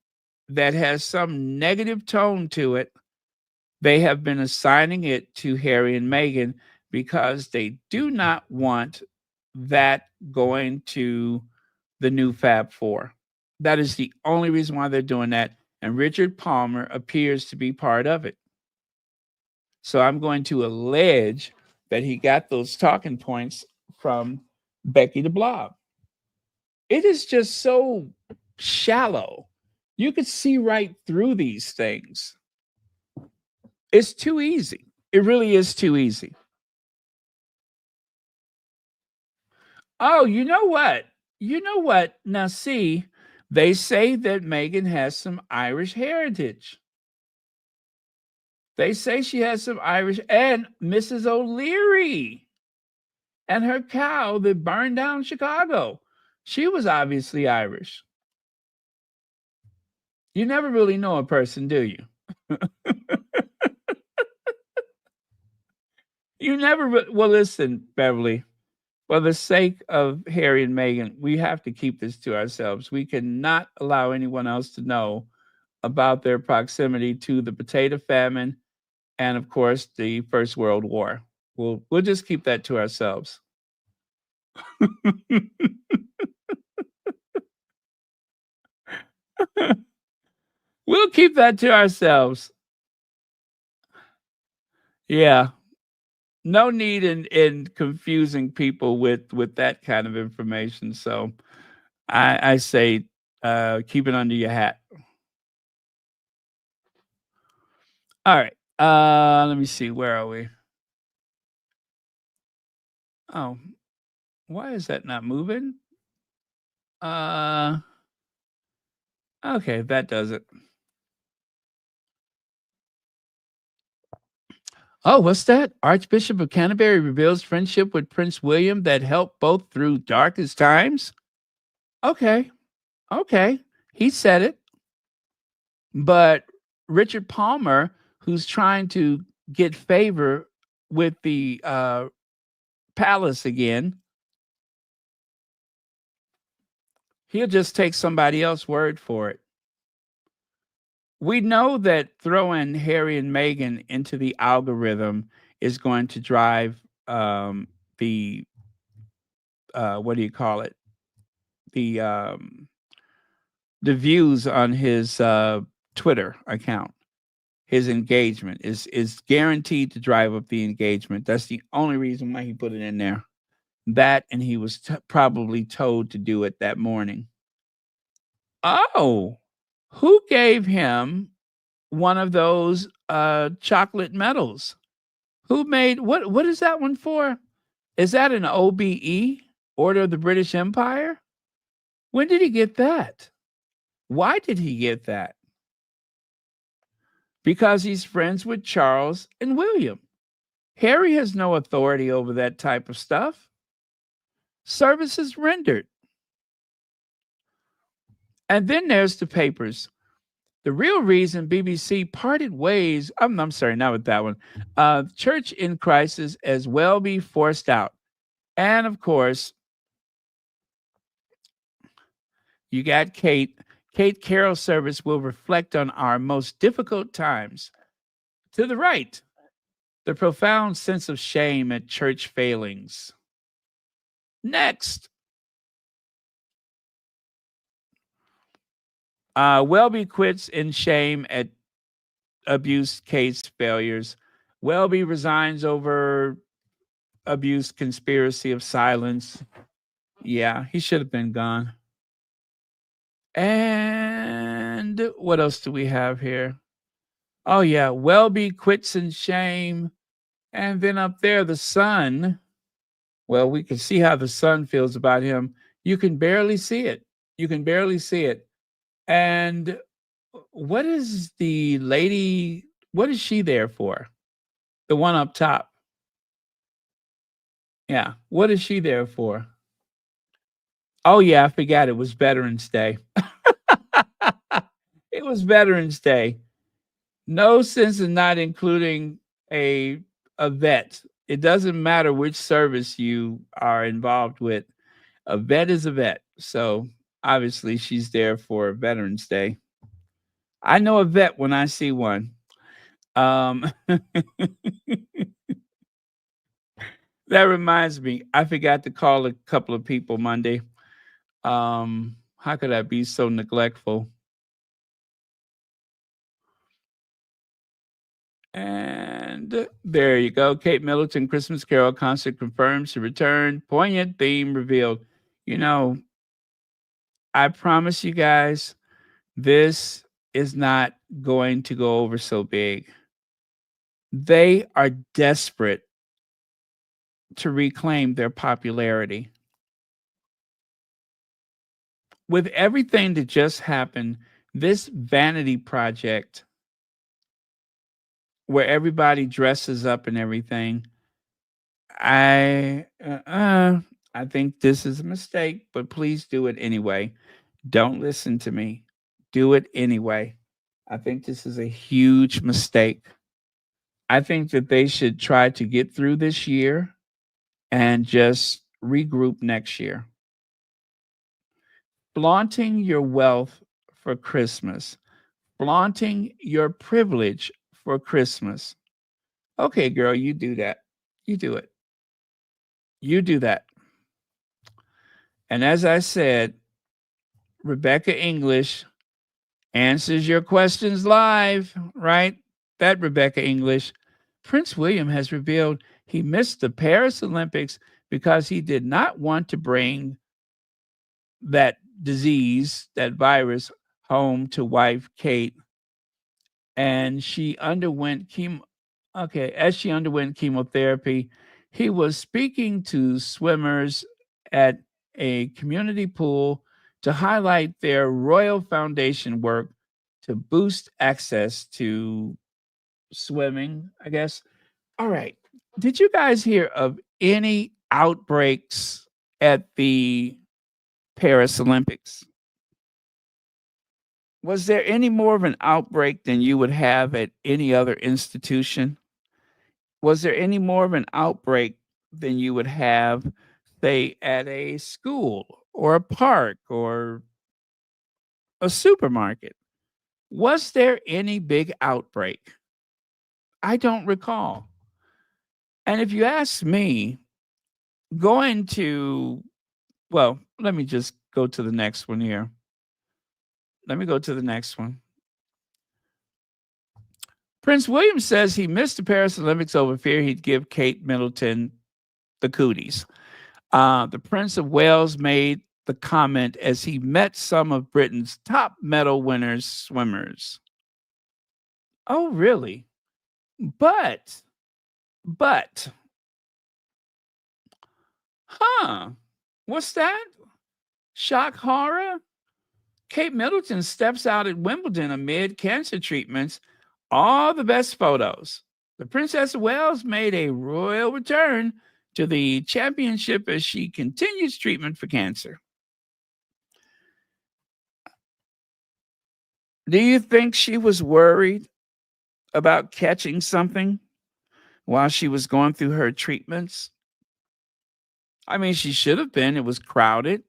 that has some negative tone to it, they have been assigning it to Harry and Meghan because they do not want that going to the new Fab Four. That is the only reason why they're doing that. And Richard Palmer appears to be part of it. So I'm going to allege that he got those talking points from Becky the Blob. It is just so shallow. You could see right through these things. It's too easy. It really is too easy. Oh, you know what? You know what? Now, see, they say that Meghan has some Irish heritage. They say she has some Irish, and Mrs. O'Leary and her cow that burned down Chicago. She was obviously Irish. You never really know a person, do you? You never. Well, listen, Beverly. For the sake of Harry and Meghan, we have to keep this to ourselves. We cannot allow anyone else to know about their proximity to the potato famine and, of course, the First World War. We'll just keep that to ourselves. We'll keep that to ourselves. Yeah. No need in confusing people with that kind of information. So I say keep it under your hat. All right. Let me see. Where are we? Oh, why is that not moving? Okay, that does it. Oh, what's that? Archbishop of Canterbury reveals friendship with Prince William that helped both through darkest times. Okay. Okay. He said it. But Richard Palmer, who's trying to get favor with the palace again, he'll just take somebody else's word for it. We know that throwing Harry and Meghan into the algorithm is going to drive the what do you call it? The views on his Twitter account. His engagement is guaranteed to drive up the engagement. That's the only reason why he put it in there. That, and he was probably told to do it that morning. Oh, who gave him one of those chocolate medals? Who made what is that one for? Is that an OBE, Order of the British Empire? When did he get that? Why did he get that? Because he's friends with Charles and William. Harry has no authority over that type of stuff. Services rendered. And then there's the papers. The real reason BBC parted ways, I'm sorry, not with that one. Church in crisis as well be forced out. And of course, you got Kate. Kate Carroll service will reflect on our most difficult times. To the right, the profound sense of shame at church failings. Next, Welby quits in shame at abuse case failures. Welby resigns over abuse conspiracy of silence. Yeah, he should have been gone. And what else do we have here? Oh yeah, Welby quits in shame. And then up there, the son. Well, we can see how the son feels about him. You can barely see it. You can barely see it. And what is the lady? What is she there for? The one up top. Yeah. What is she there for? Oh, yeah. I forgot it was Veterans Day. It was Veterans Day. No sense in not including a a vet. It doesn't matter which service you are involved with. A vet is a vet. So obviously she's there for Veterans Day. I know a vet when I see one. Um, that reminds me, I forgot to call a couple of people Monday. How could I be so neglectful? And there you go. Kate Middleton Christmas Carol concert confirms to return. Poignant theme revealed. You know, I promise you guys, this is not going to go over so big. They are desperate to reclaim their popularity. With everything that just happened, this vanity project where everybody dresses up and everything, I I think this is a mistake, but please do it anyway. Don't listen to me. Do it anyway. I think this is a huge mistake. I think that they should try to get through this year and just regroup next year. Flaunting your wealth for Christmas, flaunting your privilege for Christmas. Okay, girl, you do that. You do it. You do that. And as I said, Rebecca English answers your questions live, right? That Rebecca English. Prince William has revealed he missed the Paris Olympics because he did not want to bring that disease, that virus, home to wife Kate. And she underwent chemo. Okay, as she underwent chemotherapy, he was speaking to swimmers at a community pool to highlight their Royal Foundation work to boost access to swimming, I guess. All right. Did you guys hear of any outbreaks at the Paris Olympics? Was there any more of an outbreak than you would have at any other institution? Was there any more of an outbreak than you would have, say, at a school or a park or a supermarket? Was there any big outbreak? I don't recall. And if you ask me, going to, well, let me just go to the next one here. Let me go to the next one. Prince William says he missed the Paris Olympics over fear he'd give Kate Middleton the cooties. The Prince of Wales made the comment as he met some of Britain's top medal winners swimmers. Oh, really? But, but, huh? What's that? Shock horror? Kate Middleton steps out at Wimbledon amid cancer treatments. All the best photos. The Princess of Wales made a royal return to the championship as she continues treatment for cancer. Do you think she was worried about catching something while she was going through her treatments? I mean, she should have been. It was crowded.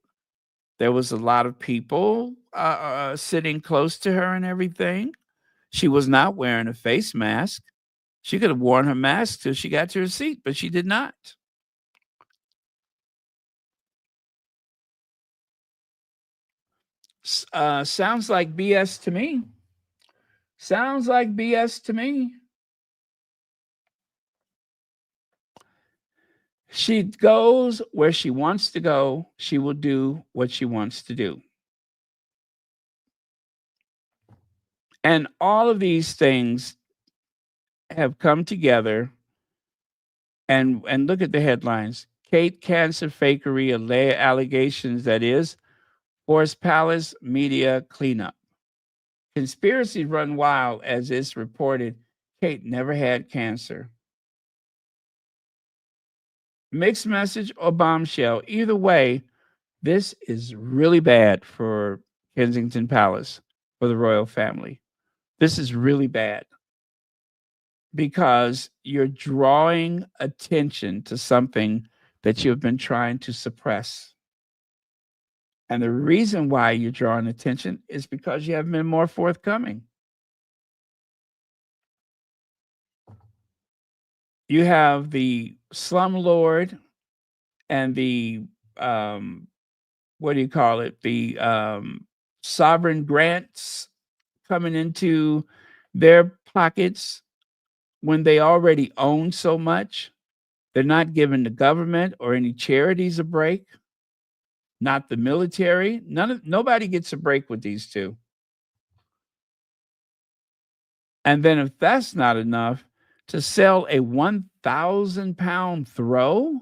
There was a lot of people sitting close to her and everything. She was not wearing a face mask. She could have worn her mask till she got to her seat, but she did not. Sounds like BS to me. Sounds like BS to me. She goes where she wants to go. She will do what she wants to do. And all of these things have come together. And look at the headlines. Kate cancer fakery allegations, that is, forced palace media cleanup. Conspiracies run wild as it's reported Kate never had cancer. Mixed message or bombshell. Either way, this is really bad for Kensington Palace, for the royal family. This is really bad because you're drawing attention to something that you've been trying to suppress. And the reason why you're drawing attention is because you haven't been more forthcoming. You have the slumlord and the what do you call it? The sovereign grants coming into their pockets when they already own so much. They're not giving the government or any charities a break, not the military. Nobody gets a break with these two. And then if that's not enough, to sell a 1,000-pound throw?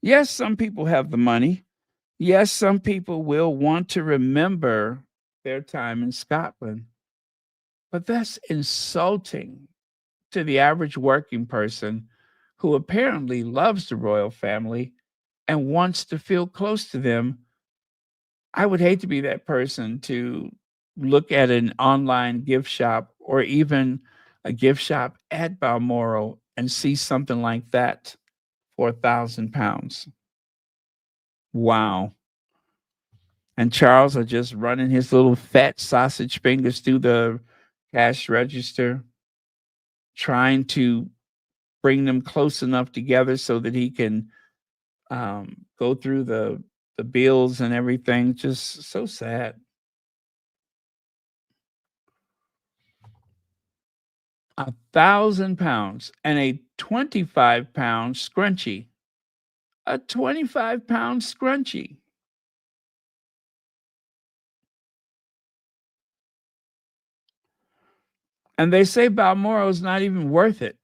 Yes, some people have the money. Yes, some people will want to remember their time in Scotland. But that's insulting to the average working person who apparently loves the royal family and wants to feel close to them. I would hate to be that person to look at an online gift shop or even a gift shop at Balmoral and see something like that for £1,000. Wow. And Charles are just running his little fat sausage fingers through the cash register, trying to bring them close enough together so that he can go through the bills and everything. Just so sad. £1,000 and a 25-pound scrunchie. A 25-pound scrunchie. And they say Balmoral is not even worth it.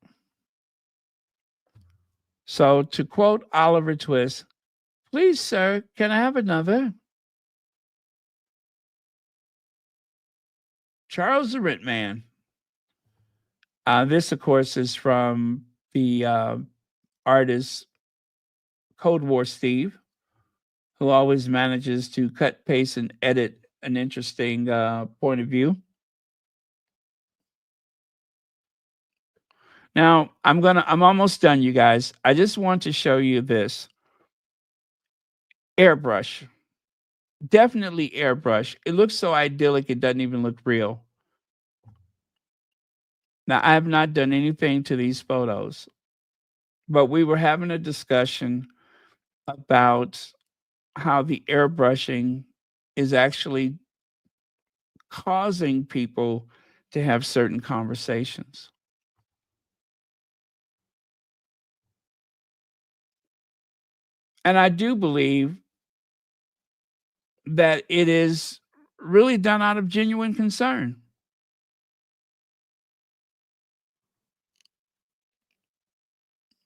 So to quote Oliver Twist, please, sir, can I have another? Charles the Rent Man. This, of course, is from the artist Cold War Steve, who always manages to cut, paste, and edit an interesting point of view. Now, I'm almost done, you guys. I just want to show you this. Airbrush. Definitely airbrush. It looks so idyllic, it doesn't even look real. Now, I have not done anything to these photos, but we were having a discussion about how the airbrushing is actually causing people to have certain conversations. And I do believe that it is really done out of genuine concern.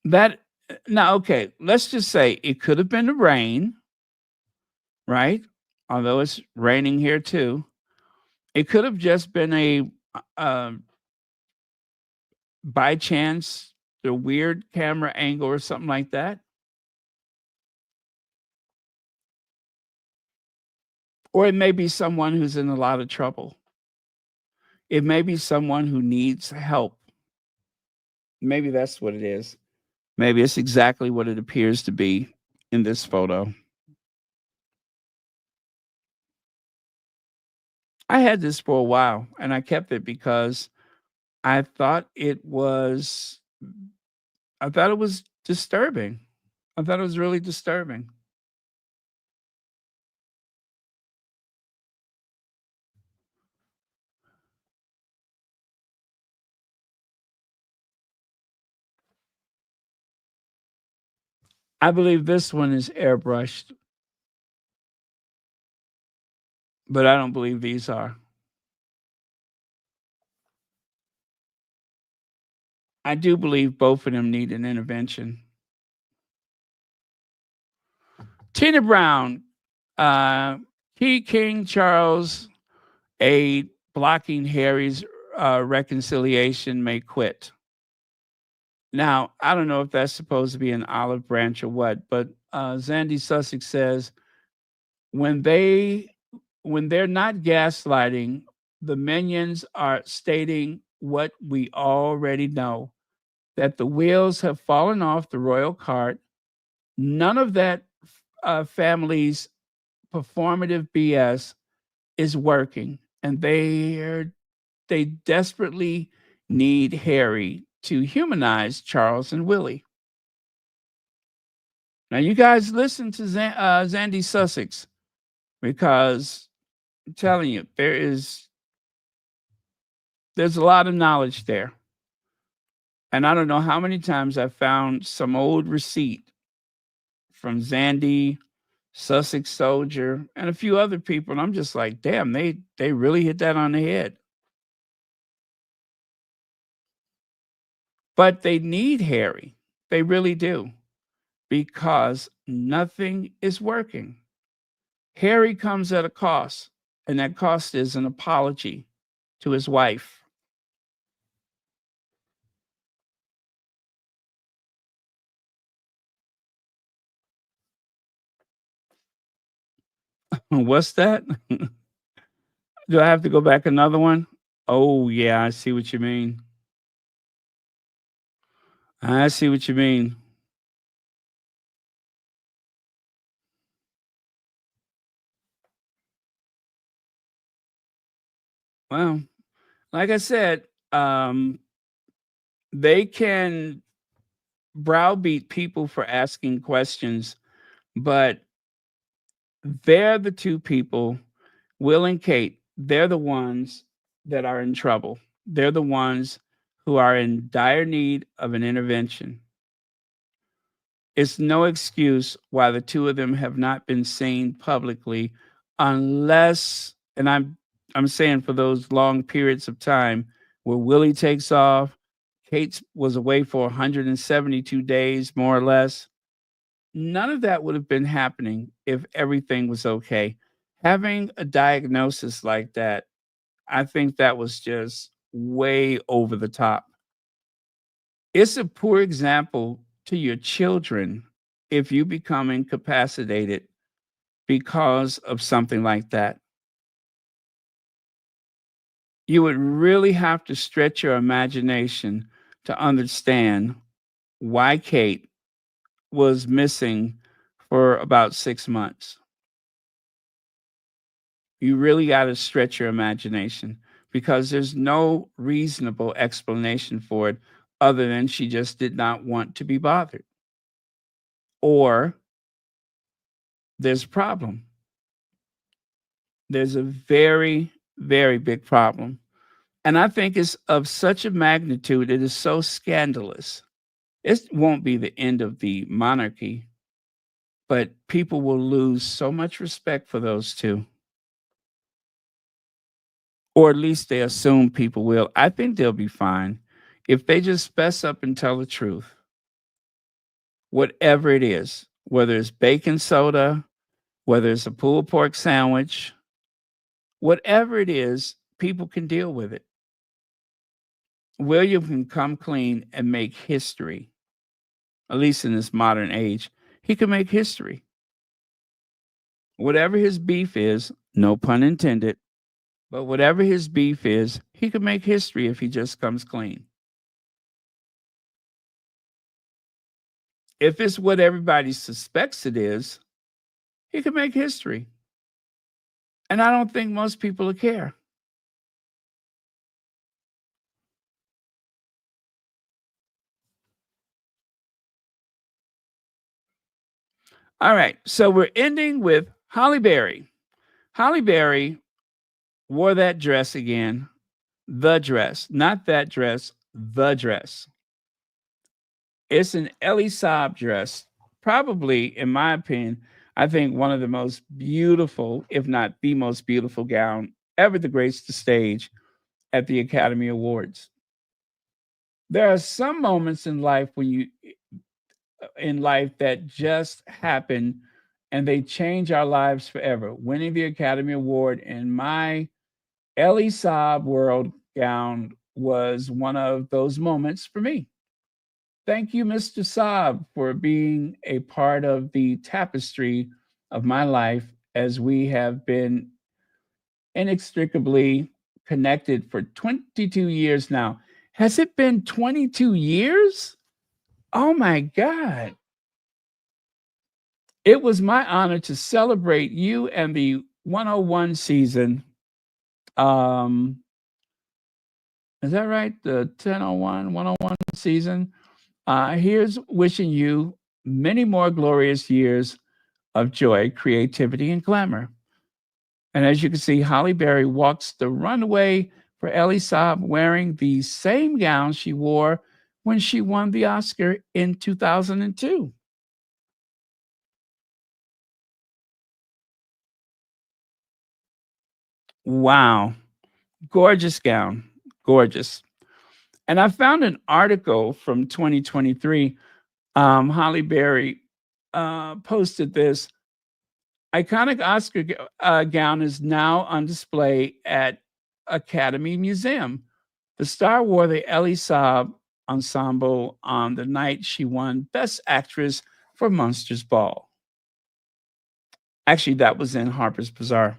That now, okay, let's just say it could have been the rain, right? Although it's raining here too. It could have just been a uh, by chance, the weird camera angle or something like that. Or it may be someone who's in a lot of trouble. It may be someone who needs help. Maybe that's what it is. Maybe it's exactly what it appears to be in this photo. I had this for a while and I kept it because I thought it was disturbing. I thought it was really disturbing. I believe this one is airbrushed, but I don't believe these are. I do believe both of them need an intervention. Tina Brown, uh, King Charles aide blocking Harry's reconciliation may quit. Now, I don't know if that's supposed to be an olive branch or what, but Zandy Sussex says when they when they're not gaslighting, the minions are stating what we already know, that the wheels have fallen off the royal cart. None of that family's performative BS is working, and they desperately need Harry to humanize Charles and Willie. Now, you guys listen to Zandy Sussex, because I'm telling you, there's a lot of knowledge there. And I don't know how many times I found some old receipt from Zandy, Sussex Soldier, and a few other people, and I'm just like, damn, they really hit that on the head. But they need Harry. They really do, because nothing is working. Harry comes at a cost, and that cost is an apology to his wife. What's that? Do I have to go back another one? Oh, yeah, I see what you mean. I see what you mean. Well, like I said, they can browbeat people for asking questions, but they're the two people, Will and Kate, they're the ones that are in trouble. They're the ones who are in dire need of an intervention. It's no excuse why the two of them have not been seen publicly, unless, and I'm saying for those long periods of time where Willie takes off, Kate was away for 172 days, more or less. None of that would have been happening if everything was okay. Having a diagnosis like that, I think that was just way over the top. It's a poor example to your children if you become incapacitated because of something like that. You would really have to stretch your imagination to understand why Kate was missing for about 6 months. You really got to stretch your imagination, because there's no reasonable explanation for it other than she just did not want to be bothered, or there's a problem. There's a very, very big problem. And I think it's of such a magnitude, it is so scandalous. It won't be the end of the monarchy, but people will lose so much respect for those two. Or at least they assume people will. I think they'll be fine if they just fess up and tell the truth. Whatever it is, whether it's baking soda, whether it's a pulled pork sandwich, whatever it is, people can deal with it. William can come clean and make history, at least in this modern age. He can make history. Whatever his beef is, no pun intended, but whatever his beef is, he can make history if he just comes clean. If it's what everybody suspects it is, he can make history. And I don't think most people will care. All right. So we're ending with Holly Berry. Holly Berry wore that dress again. The dress, not that dress, the dress. It's an Ellie Saab dress, probably, in my opinion, I think one of the most beautiful, if not the most beautiful gown ever to grace the stage at the Academy Awards. There are some moments in life that just happen and they change our lives forever. Winning the Academy Award in my Ellie Saab world gown was one of those moments for me. Thank you, Mr. Saab, for being a part of the tapestry of my life as we have been inextricably connected for 22 years now. Has it been 22 years? Oh my God. It was my honor to celebrate you and the 101 season. Um, is that right? The 1001, 101 season. Here's wishing you many more glorious years of joy, creativity, and glamour. And as you can see, Holly Berry walks the runway for Ellie Saab wearing the same gown she wore when she won the Oscar in 2002. Wow. Gorgeous gown. Gorgeous. And I found an article from 2023. Holly Berry posted this. Iconic Oscar gown is now on display at Academy Museum. The star wore the Ellie Saab ensemble on the night she won Best Actress for Monsters Ball. Actually, that was in Harper's Bazaar.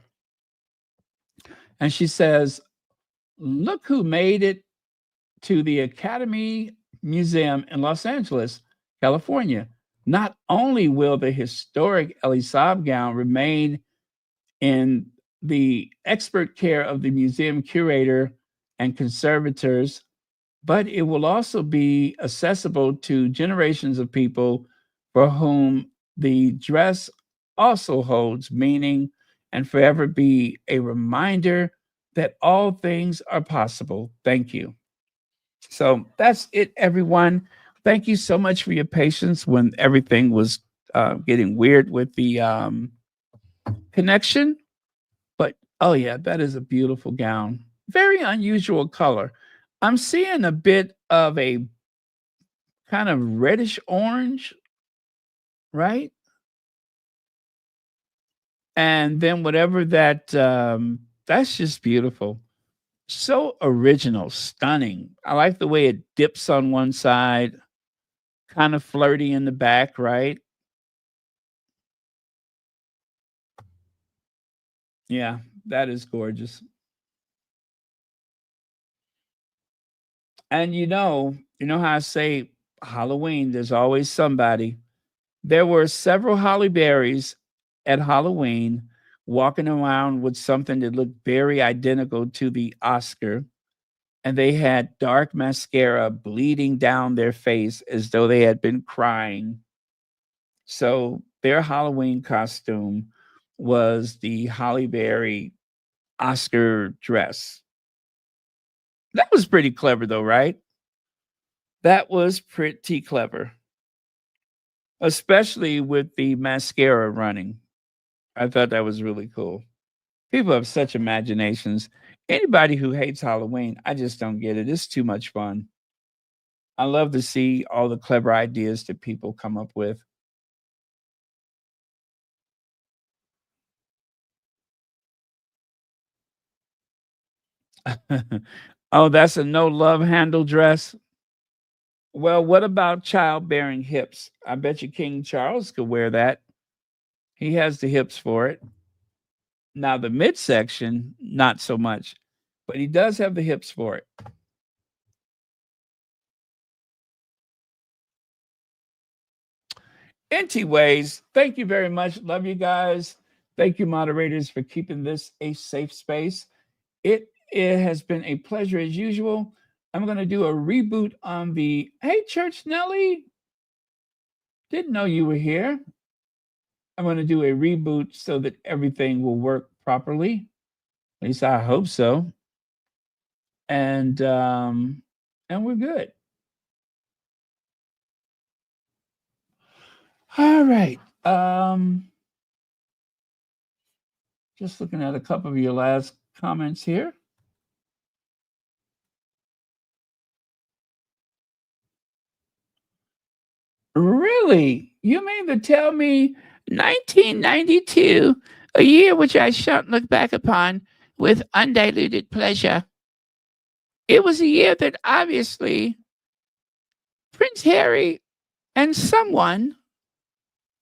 And she says, look who made it to the Academy Museum in Los Angeles, California. Not only will the historic Ellie Saab gown remain in the expert care of the museum curator and conservators, but it will also be accessible to generations of people for whom the dress also holds meaning and forever be a reminder that all things are possible. Thank you. So that's it, everyone. Thank you so much for your patience when everything was getting weird with the connection. But oh, yeah, that is a beautiful gown. Very unusual color. I'm seeing a bit of a kind of reddish orange, right? And then whatever that's just beautiful. So original, stunning. I like the way it dips on one side, kind of flirty in the back, right? Yeah, that is gorgeous. And you know how I say Halloween, there's always somebody. There were several Holly Berries at Halloween walking around with something that looked very identical to the Oscar. And they had dark mascara bleeding down their face as though they had been crying. So their Halloween costume was the Holly Berry Oscar dress. That was pretty clever, though, right? That was pretty clever, especially with the mascara running. I thought that was really cool. People have such imaginations. Anybody who hates Halloween, I just don't get it. It's too much fun. I love to see all the clever ideas that people come up with. Oh, that's a no love handle dress. Well, what about childbearing hips? I bet you King Charles could wear that. He has the hips for it. Now, the midsection, not so much, but he does have the hips for it. Anyways, thank you very much. Love you guys. Thank you, moderators, for keeping this a safe space. It has been a pleasure as usual. I'm going to do a reboot on the Hey Church Nelly. Didn't know you were here. I'm going to do a reboot so that everything will work properly. At least I hope so. And we're good. All right. Just looking at a couple of your last comments here. Really? You mean to tell me 1992, a year which I shan't look back upon with undiluted pleasure? It was a year that obviously Prince Harry and someone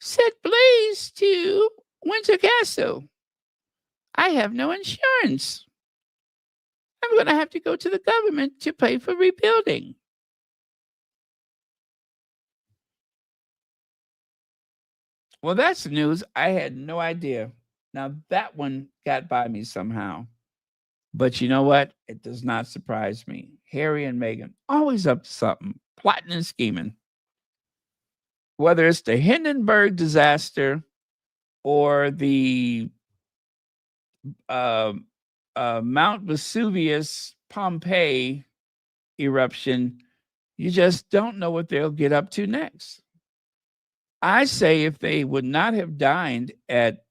set blaze to Windsor Castle. I have no insurance. I'm going to have to go to the government to pay for rebuilding. Well, that's news. I had no idea. Now, that one got by me somehow. But you know what? It does not surprise me. Harry and Meghan, always up to something, plotting and scheming. Whether it's the Hindenburg disaster or the Mount Vesuvius Pompeii eruption, you just don't know what they'll get up to next. I say if they would not have dined at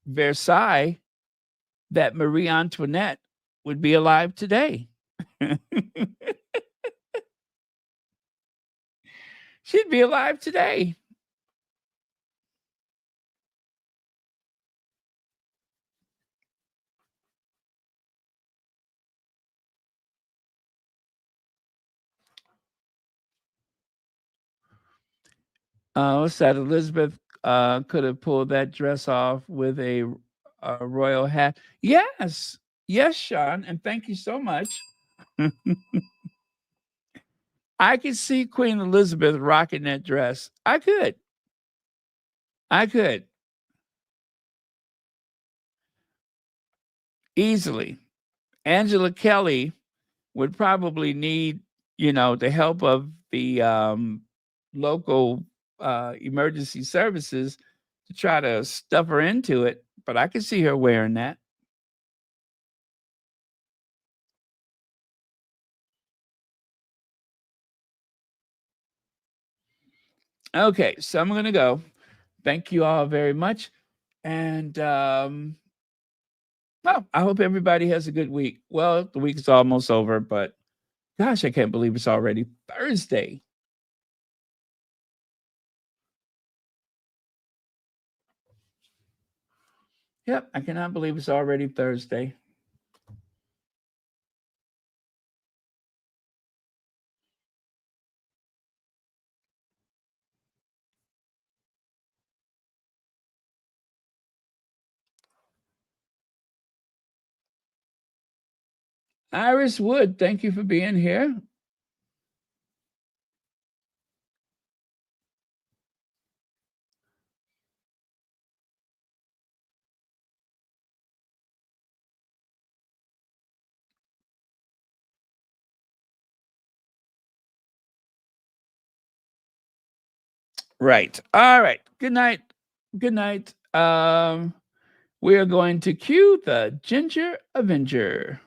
Versailles, that Marie Antoinette would be alive today. She'd be alive today. What's that? Elizabeth could have pulled that dress off with a royal hat. Yes. Yes, Sean. And thank you so much. I could see Queen Elizabeth rocking that dress. I could. Easily. Angela Kelly would probably need, the help of the local emergency services to try to stuff her into it. But I could see her wearing that. Okay, so I'm going to go. Thank you all very much. And well, I hope everybody has a good week. Well, the week is almost over, but gosh, I can't believe it's already Thursday. Yep, I cannot believe it's already Thursday. Iris Wood, thank you for being here. Right. All right. Good night. Good night. We are going to cue the Ginger Avenger.